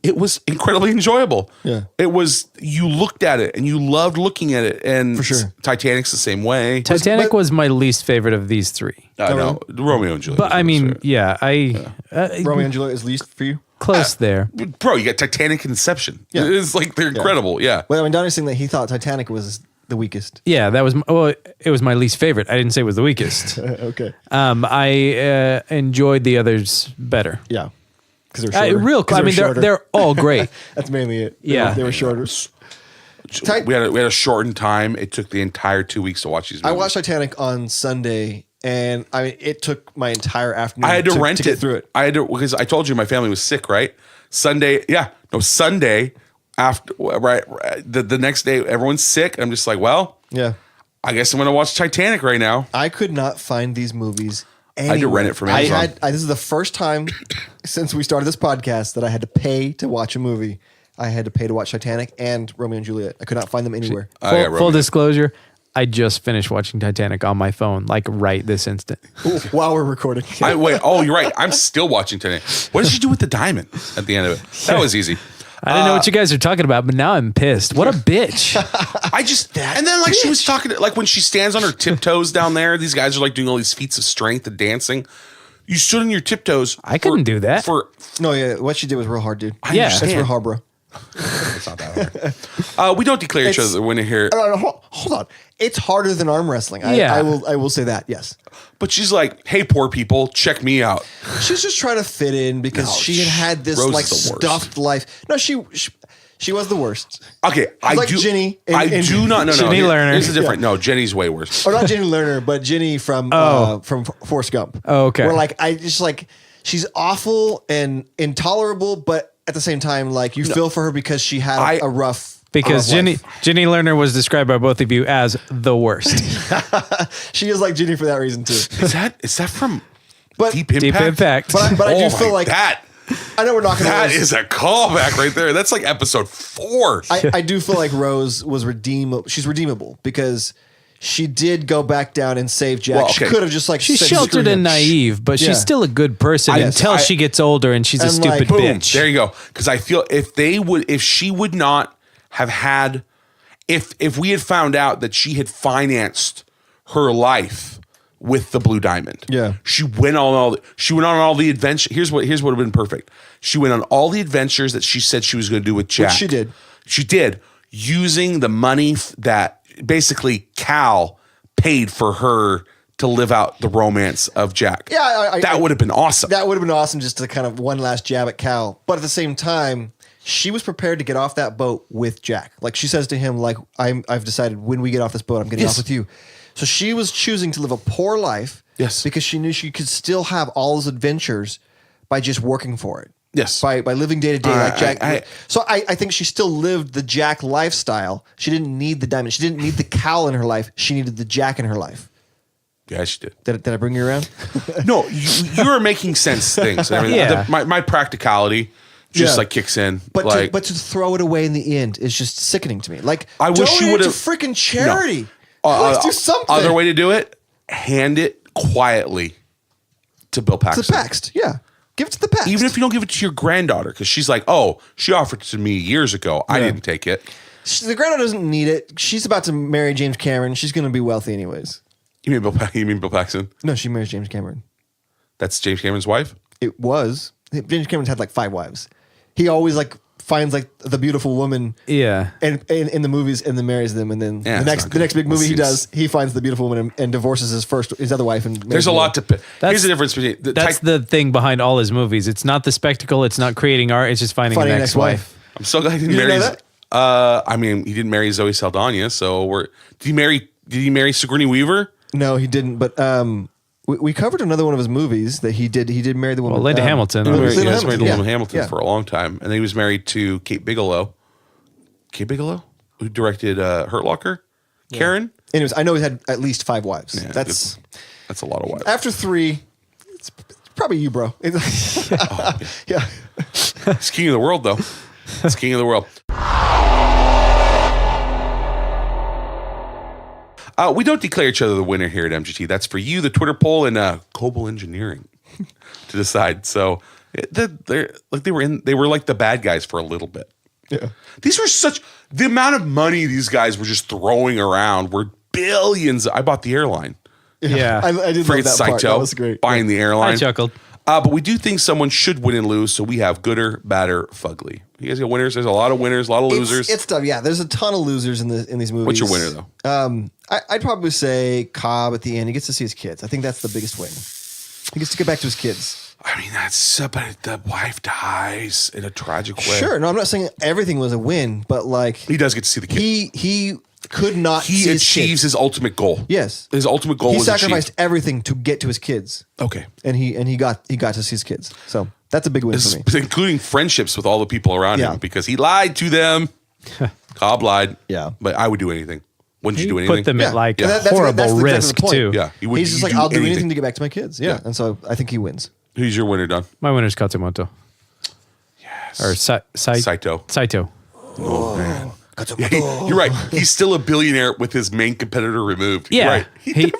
It was incredibly enjoyable. Yeah. It was, you looked at it and you loved looking at it. And For sure. Titanic's the same way. Titanic was my least favorite of these three. I know. Romeo and Juliet. But I mean, yeah, Romeo and Juliet is least for you. close there. Bro, you got Titanic and Inception. Yeah. It's like, they're incredible. Yeah. Well, I mean, Donnie's saying that he thought Titanic was the weakest. Yeah, that was it was my least favorite. I didn't say it was the weakest. Okay. I enjoyed the others better. Yeah. because they're shorter. Real. I mean, they're all great. That's mainly it. Yeah. They were shorter. We had a shortened time. It took the entire 2 weeks to watch these movies. I watched Titanic on Sunday, and I mean, it took my entire afternoon. I had to rent to get through it. I had to, because I told you my family was sick, right? Sunday after, right, the next day, everyone's sick. I'm just like, well, Yeah. I guess I'm going to watch Titanic right now. I could not find these movies anywhere. I had to rent it from Amazon. This is the first time since we started this podcast that I had to pay to watch a movie. I had to pay to watch Titanic and Romeo and Juliet. I could not find them anywhere. Full disclosure, I just finished watching Titanic on my phone, like right this instant. Ooh, while we're recording. You're right. I'm still watching Titanic. What did she do with the diamond at the end of it? That was easy. I didn't know what you guys are talking about, but now I'm pissed. What a bitch. And then like she was talking, like when she stands on her tiptoes down there, these guys are like doing all these feats of strength and dancing. You stood on your tiptoes. I couldn't do that. No, yeah, what she did was real hard, dude. Yeah. That's real hard, bro. It's not that hard. We don't declare each other the winner here. Hold on. It's harder than arm wrestling. Yeah. I will say that, yes. But she's like, hey, poor people, check me out. She's just trying to fit in because she had this Rose like is the worst. stuffed life. No, she was the worst. Okay, Like Ginny I do not. No, Ginny Lerner. This is different. No, Jenny's way worse. Or not Ginny Lerner, but Ginny from Forrest Gump. Oh, okay. Where like she's awful and intolerable, but at the same time, like you feel for her because she had a rough. Because Ginny Lerner was described by both of you as the worst. She is like Ginny for that reason too. Is that from But Deep Impact? Deep Impact. But I do feel like that. I know we're not going to. That is a callback right there. That's like episode 4. I do feel like Rose was redeemable. She's redeemable because she did go back down and save Jack. Well, She okay. could have just like She's said, sheltered "Screw and him." naive, but Yeah. she's still a good person until she gets older and she's a And, stupid like, Boom. bitch. There you go. Because I feel if she would not have had, if we had found out that she had financed her life with the Blue Diamond, she went on all the adventure. Here's what would have been perfect. She went on all the adventures that she said she was going to do with Jack. Which she did. She did, using the money that basically Cal paid for her to live out the romance of Jack. Yeah, that would have been awesome. That would have been awesome just to kind of one last jab at Cal. But at the same time, she was prepared to get off that boat with Jack. Like she says to him, like, I've decided when we get off this boat, I'm getting off with you. So she was choosing to live a poor life. Yes. Because she knew she could still have all those adventures by just working for it. Yes. By living day to day like Jack. So I think she still lived the Jack lifestyle. She didn't need the diamond. She didn't need the Cal in her life. She needed the Jack in her life. Yeah, she did. Did I bring you around? No, you're making sense things. I mean, Yeah. my practicality just like kicks in. But like, to throw it away in the end is just sickening to me. Like I wish you donate would to have freaking charity. Please do something. Other way to do it: hand it quietly to Bill Paxton. To the Paxt, yeah. Give it to the Paxt. Even if you don't give it to your granddaughter, because she's like, oh, she offered it to me years ago. I didn't take it. The granddaughter doesn't need it. She's about to marry James Cameron. She's going to be wealthy anyways. You mean Bill Paxton? No, she marries James Cameron. That's James Cameron's wife? It was. James Cameron's had like 5 wives. He always like finds like the beautiful woman. Yeah. And in the movies and then marries them, and then the next big movie he does, he finds the beautiful woman and divorces his other wife. And there's a lot to. Here's the difference between the thing behind all his movies. It's not the spectacle. It's not creating art. It's just finding an ex-wife. I'm so glad he didn't marry. I mean, he didn't marry Zoe Saldana. So did he marry Sigourney Weaver? No, he didn't. But we covered another one of his movies that he did. He did marry the woman. Well, Linda Hamilton. He was married to Yeah. Linda Hamilton Yeah. for a long time, and then he was married to Kate Bigelow. Kate Bigelow, who directed Hurt Locker. Yeah. Karen. Anyways, I know he's had at least 5 wives. Yeah, that's a lot of wives. After 3, it's probably you, bro. Yeah. It's king of the world, though. It's king of the world. We don't declare each other the winner here at MGT. That's for you, the Twitter poll, and Cobble Engineering to decide. So they were like the bad guys for a little bit. Yeah. These were the amount of money these guys were just throwing around were billions. I bought the airline. Yeah. I did love that part. That was great. Buying the airline. I chuckled. But we do think someone should win and lose, so we have gooder, badder, fugly. You guys got winners? There's a lot of winners, a lot of losers. It's tough. Yeah, there's a ton of losers in these movies. What's your winner, though? I'd probably say Cobb at the end. He gets to see his kids. I think that's the biggest win. He gets to get back to his kids. I mean, but the wife dies in a tragic way. Sure. No, I'm not saying everything was a win, but like He does get to see the kid. he could not. He see his achieves kids. his ultimate goal. Yes, His ultimate goal he was sacrificed achieved. everything to get to his kids. Okay. And he got to see his kids. So that's a big win for me. Including friendships with all the people around Yeah. him because he lied to them. Cobb lied. Yeah. But I would do anything. Wouldn't you do He anything? put them at like And a that's horrible exactly risk the point. too. Yeah. He's just like, I'll do anything to get back to my kids. Yeah. And so I think he wins. Who's your winner, Don? My winner's Katsumoto. Yes. Or Saito. Saito. Oh, man. You're right. He's still a billionaire with his main competitor removed. You're Yeah. right.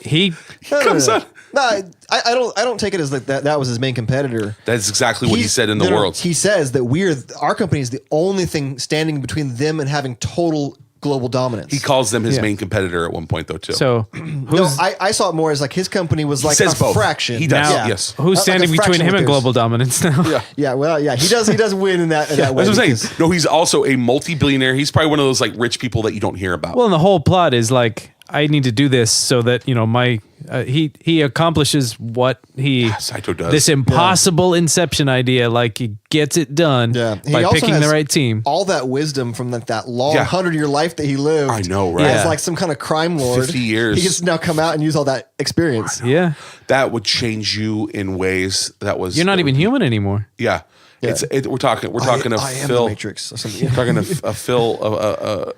He comes out. No, I don't take it as like that was his main competitor. That's exactly what he said in the world. He says that our company is the only thing standing between them and having total global dominance. He calls them his Yeah. main competitor at one point, though, too. So No, who's I saw it more as like his company was like says a both. fraction. He does, now, yes. who's Like a standing between fraction him of and theirs. global dominance now? yeah. Yeah, well, yeah, he does win in that way. That's what I'm because- saying. No, he's also a multi-billionaire. He's probably one of those like rich people that you don't hear about. Well, and the whole plot is like, I need to do this so that my he accomplishes what he Saito does. this impossible Inception idea. Like he gets it done Yeah, he by also picking the has right team. All that wisdom from that long Yeah. 100-year life that he lived. I know, right? As Yeah. like some kind of crime lord. 50 years. He gets to now come out and use all that experience. Yeah, That would change you in ways that was. you're not even human anymore. Yeah. Yeah. We're talking to I am Phil. the Matrix or something. We're talking to a Phil.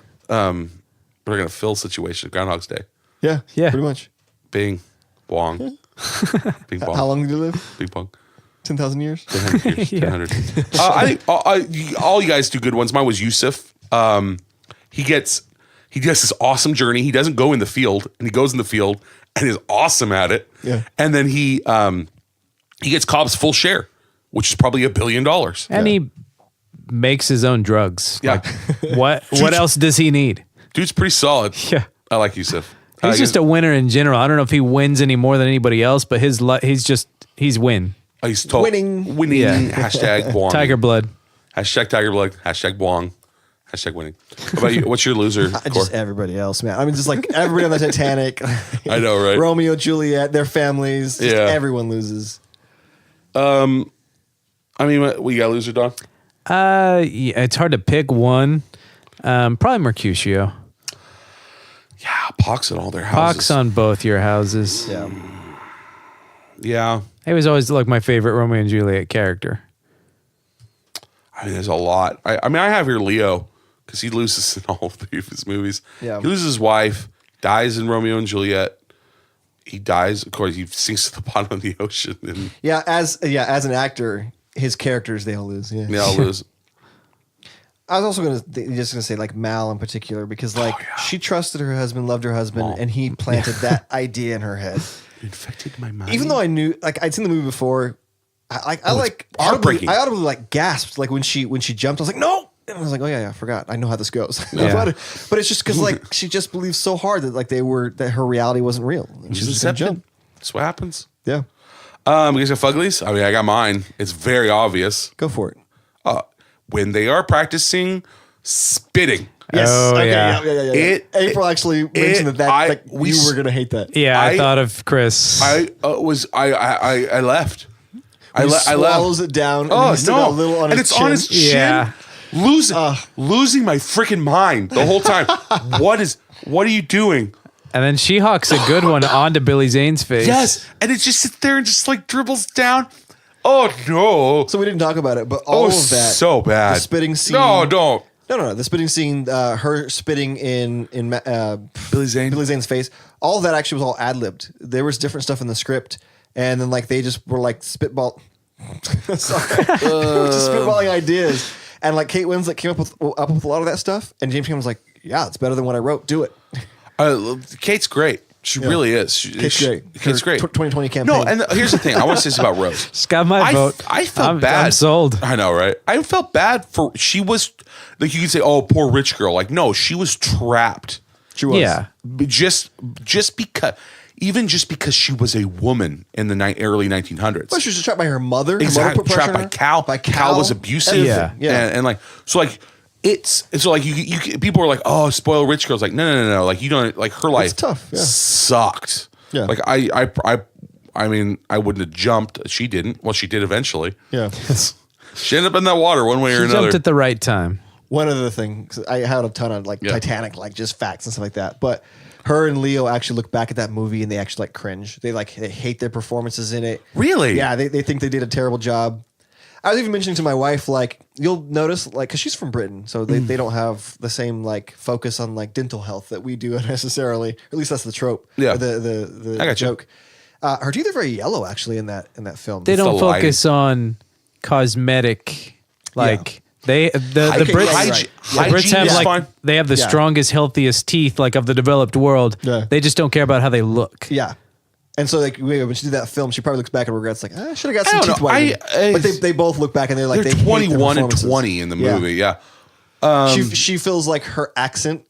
We're gonna Phil situation. Groundhog's Day. Yeah, Yeah. pretty much. Bing, bong, bing bong. How long did you live? Bing bong. 10,000 years? 1000 years. 1000. I think all you guys do good ones. Mine was Yusuf. He does this awesome journey. He doesn't go in the field, and he goes in the field and is awesome at it. Yeah. And then he gets Cobb's full share, which is probably $1 billion. And he makes his own drugs. Yeah. Like, what else does he need? Dude's pretty solid. Yeah. I like Yusuf. He's just a winner in general. I don't know if he wins any more than anybody else, but he's win. Winning. Yeah. Hashtag bwong. Tiger blood. Hashtag tiger blood. Hashtag bwong. Hashtag winning. What about you? What's your loser? Cor? Just everybody else, man. I mean, just like everybody on the Titanic. I know, right? Romeo, Juliet, their families. Just Yeah. everyone loses. I mean, we got a loser, Don? Yeah, it's hard to pick one. Probably Mercutio. Yeah, pox in all their houses. Pox on both your houses. Yeah. Yeah. He was always like my favorite Romeo and Juliet character. I mean, there's a lot. I mean, I have here Leo because he loses in all three of his movies. Yeah. He loses his wife, dies in Romeo and Juliet. He dies, of course, he sinks to the bottom of the ocean. And Yeah, as an actor, his characters, they all lose. Yeah. they all lose. I was also gonna say like Mal in particular because like she trusted her husband, loved her husband, and he planted that idea in her head. Infected my mind. Even though I knew, like I'd seen the movie before, I heartbreaking. audibly like gasped like when she jumped. I was like, no, and I was like, oh yeah, I forgot. I know how this goes. Yeah. but it's just because like she just believed so hard that like that her reality wasn't real. And she was just gonna jump. That's what happens. Yeah, You guys got Fuglies? I mean, I got mine. It's very obvious. go for it. When they are practicing spitting. Yes. Oh, yeah. Yeah. April actually mentioned that you were gonna hate that. Yeah, I I- thought of Chris. I left. I left. Swallows it down. Oh and he's still no! got a little on and his it's on his chin. chin. Yeah. Losing my freaking mind the whole time. What are you doing? And then she hawks a good one onto Billy Zane's face. Yes, and it just sits there and just like dribbles down. Oh no! So we didn't talk about it, but all of that, so bad. the spitting scene. No, don't. No. The spitting scene, her spitting in Billy Zane. Billy Zane's face. All of that actually was all ad libbed. There was different stuff in the script, and then like they just were like spitball. Sorry, they were just spitballing ideas, and like Kate Winslet came up with a lot of that stuff, and James Cameron was like, "Yeah, it's better than what I wrote. Do it." Kate's great. She really is. Kate's great. Kate's great. 2020 campaign. No, and here's the thing. I want to say this about Rose. It's got my vote. I felt I'm bad. I'm sold. I know, right? I felt bad for. She was like you could say, "Oh, poor rich girl." Like, no, she was trapped. she was. Yeah. Just because she was a woman in the early 1900s. Well, she was just trapped by her mother. Her Exactly. mother put pressure Trapped on by her. Cal. By Cal was abusive. Everything. Yeah. Yeah. And like so like it's so like you people were like, oh, spoil rich girls. Like no. Like you don't like her life tough, yeah. sucked. Yeah. Like I I mean, I wouldn't have jumped. She didn't. Well, she did eventually. Yeah. She ended up in that water one way or She another. jumped at the right time. One other thing, 'cause I had a ton of like Titanic, like just facts and stuff like that. But her and Leo actually look back at that movie and they actually like cringe. They hate their performances in it. Really? Yeah, they think they did a terrible job. I was even mentioning to my wife, like, you'll notice, like, because she's from Britain, so they don't have the same like focus on like dental health that we do necessarily. Or at least that's the trope. Yeah. Or the I got you. joke. Her teeth are very yellow actually in that film. They don't the lighting. focus on cosmetic, like the Brits. Hygiene- The Brits have is like fine. they have the Yeah. strongest, healthiest teeth like of the developed world. Yeah. They just don't care about how they look. Yeah. And so, like, when she did that film, she probably looks back and regrets, like, I should have got some I don't teeth know. whitening. But they both look back and they're like, They're they hate their 21 and performances. 20 in the Yeah. movie. Yeah. She feels like her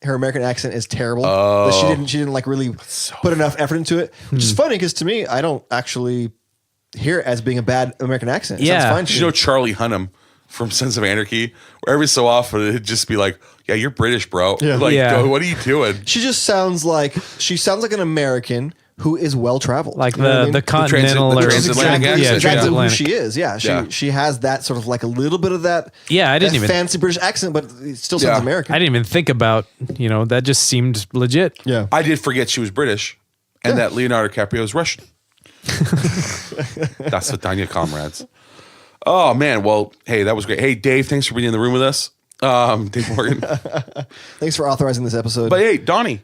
American accent is terrible. That she didn't like really put enough effort into it, which is funny because to me, I don't actually hear it as being a bad American accent. It Yeah. sounds fine to You me. know Charlie Hunnam from Sons of Anarchy, where every so often it'd just be like, yeah, you're British, bro. Yeah. Like, Yeah. what are you doing? She just sounds like an American who is well traveled, Like You know what I mean? the continental the or transatlantic accent, yeah, exactly who transatlantic. she is. Yeah, she has that sort of like a little bit of that. Yeah, I didn't that even- fancy British accent, but it still sounds Yeah. American. I didn't even think about, that just seemed legit. Yeah, I did forget she was British and that Leonardo DiCaprio is Russian. That's Titania, comrades. Oh, man. Well, hey, that was great. Hey, Dave, thanks for being in the room with us. Dave Morgan. thanks for authorizing this episode. But hey, Donnie,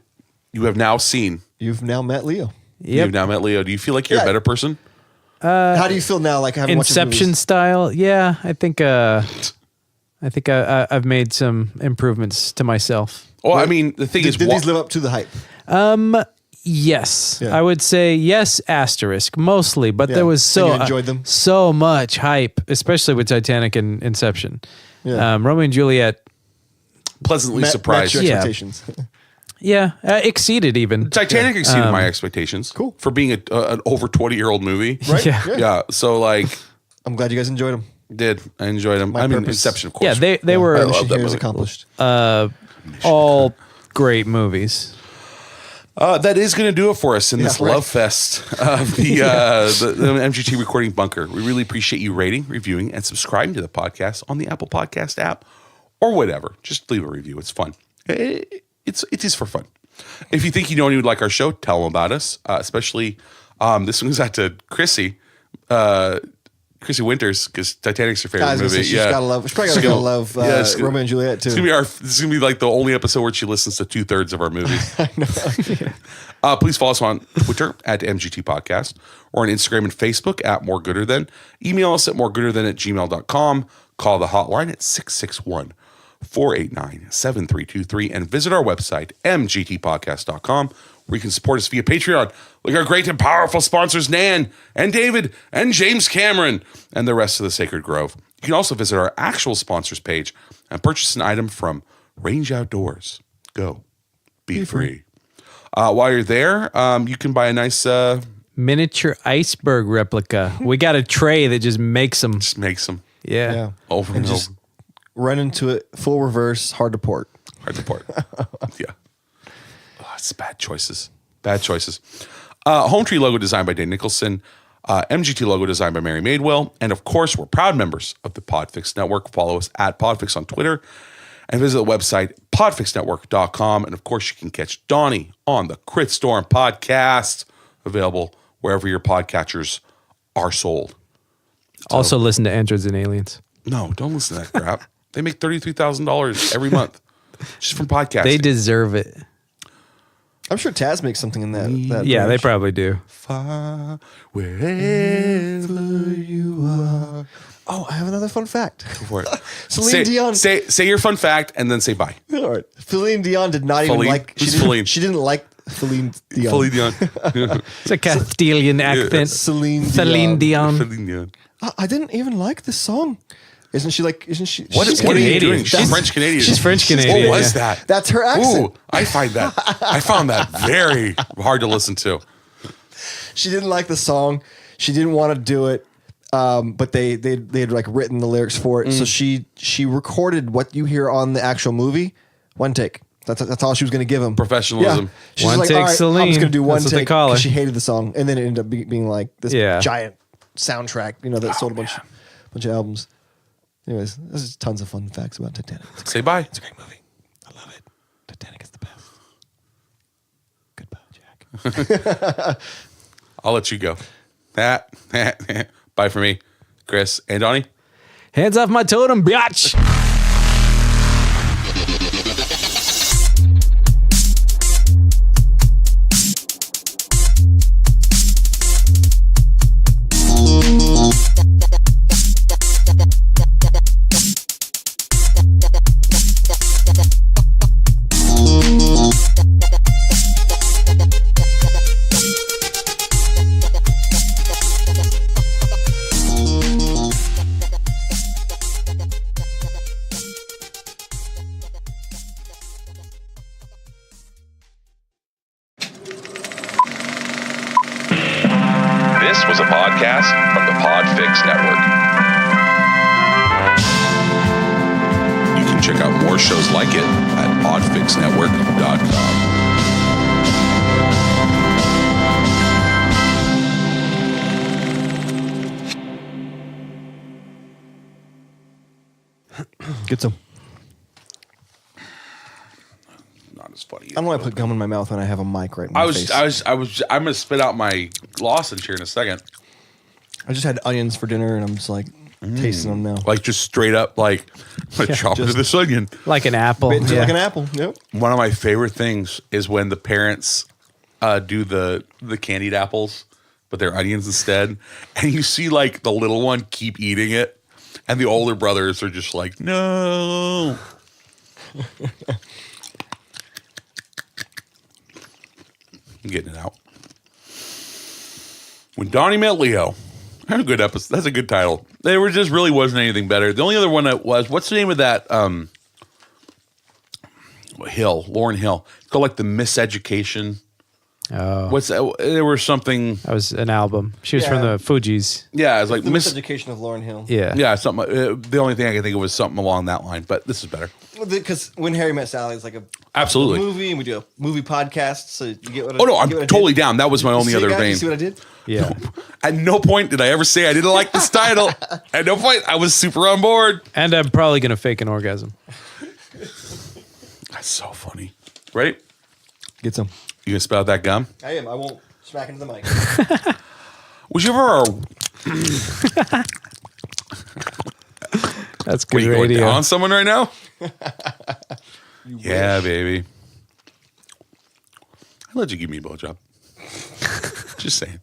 you have now seen. You've now met Leo. You've now met Leo. Do you feel like you're a Yeah. better person? How do you feel now? Like having watched his Inception movies? style. Yeah, I think I've made some improvements to myself. Well, I mean, the thing is, Did these live up to the hype? Yes, Yeah. I would say yes, asterisk, mostly, but Yeah. there was And you so enjoyed them? so much hype, especially with Titanic and Inception. Yeah. Romeo and Juliet, pleasantly Met surprised. your Yeah. expectations. exceeded even. Titanic exceeded my expectations. Cool. For being an over 20-year-old movie. Right? Yeah. Yeah. So, like, I'm glad you guys enjoyed them. I enjoyed them. My I mean, purpose. Inception, of course. Yeah, they Our were mission that here is movie. accomplished. all great movies. That is going to do it for us in this right. love fest of the MGT recording bunker. We really appreciate you rating, reviewing, and subscribing to the podcast on the Apple Podcast app or whatever. Just leave a review. It's fun. It is for fun. If you think you know anyone who would like our show, tell them about us. Especially this one goes out to Chrissy Winters, because Titanic's her favorite I was gonna movie. say, she's probably gotta love it's Romeo and Juliet too. This is gonna be like the only episode where she listens to 2/3 of our movies. Please follow us on Twitter at MGT Podcast or on Instagram and Facebook at More Gooder Than. Email us at moregooderthan@gmail.com. Call the hotline at 661-489-7323 and visit our website, mgtpodcast.com, where you can support us via Patreon, like our great and powerful sponsors, Nan and David and James Cameron and the rest of the Sacred Grove. You can also visit our actual sponsors page and purchase an item from Range Outdoors. Go. Be free. While you're there, you can buy a nice... Miniature iceberg replica. We got a tray that just makes them. just makes them Yeah. over and just over. run into it full reverse, hard to port. Hard to port. Yeah. Oh, it's bad choices. Bad choices. Home Tree logo designed by Dave Nicholson. MGT logo designed by Mary Madewell. And of course, we're proud members of the Podfix Network. Follow us at Podfix on Twitter and visit the website podfixnetwork.com. And of course, you can catch Donnie on the Crit Storm podcast, available wherever your podcatchers are sold. Also listen to Androids and Aliens. No, don't listen to that crap. They make $33,000 every month just from podcasting. They deserve it. I'm sure Taz makes something in that. Yeah, they range. probably do. Far wherever you are. Oh, I have another fun fact. Go for it. Celine Dion. Say your fun fact and then say bye. All right. Celine Dion did not even Celine? like. Who's Celine? She didn't like Celine Dion. Celine Dion. It's a Castilian accent. Celine Celine Dion. Celine Dion. I didn't even like this song. Isn't she like? Isn't she? What she's are you Canadian. doing? She's That's- French Canadian. she's French Canadian, What was yeah. that? That's her accent. Ooh, I found that very hard to listen to. She didn't like the song. She didn't want to do it. But they had like written the lyrics for it. So she recorded what you hear on the actual movie, one take. That's all she was going to give him. Professionalism. Yeah. She's One like, take, all right, I'm Celine. just going to do one That's what they take call her. because she hated the song. And then it ended up being like this giant soundtrack, that sold a bunch of albums. Anyways, this is tons of fun facts about Titanic. Say bye. It's a great movie. I love it. Titanic is the best. Goodbye, Jack. I'll let you go. Bye for me, Chris and Donnie. Hands off my totem, biatch. This was a podcast from the Podfix Network. You can check out more shows like it at podfixnetwork.com. Get some. Not as funny. I don't want to put gum in my mouth when I have a mic right in my face. I'm gonna spit out my lozenge here in a second. I just had onions for dinner, and I'm just like tasting them now. Like just straight up, like chop into this onion. Like an apple. Bit like an apple. Yep. One of my favorite things is when the parents do the candied apples, but they're onions instead, and you see like the little one keep eating it, and the older brothers are just like, no. I'm getting it out. When Donnie Met Leo. That's a good episode. That's a good title. There just really wasn't anything better. The only other one that was, what's the name of that Hill, Lauryn Hill? It's called like The Miseducation. Oh. What's that? There was something. That was an album. She was from the Fugees. Yeah, it's like The Miseducation of Lauryn Hill. Yeah. Yeah, something. The only thing I can think of was something along that line, but this is better. Because When Harry Met Sally is like a Absolutely. movie, and we do a movie podcast. So you get what? Oh no, I'm you get what I totally did? down. That was my only See, other guys, vein. You see what I did? Yeah. At no point did I ever say I didn't like this title. At no point, I was super on board. And I'm probably going to fake an orgasm. That's so funny. Ready? Get some. You gonna spit out that gum? I am. I won't smack into the mic. Was you ever? That's Were good you going radio. down on someone right now? Yeah, baby. I'll let you give me a blowjob. Just saying.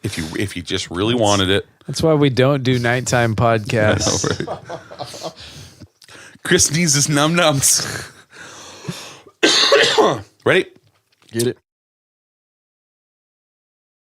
If you just really wanted it. That's why we don't do nighttime podcasts. Right? Chris needs his num nums. Ready? Get it.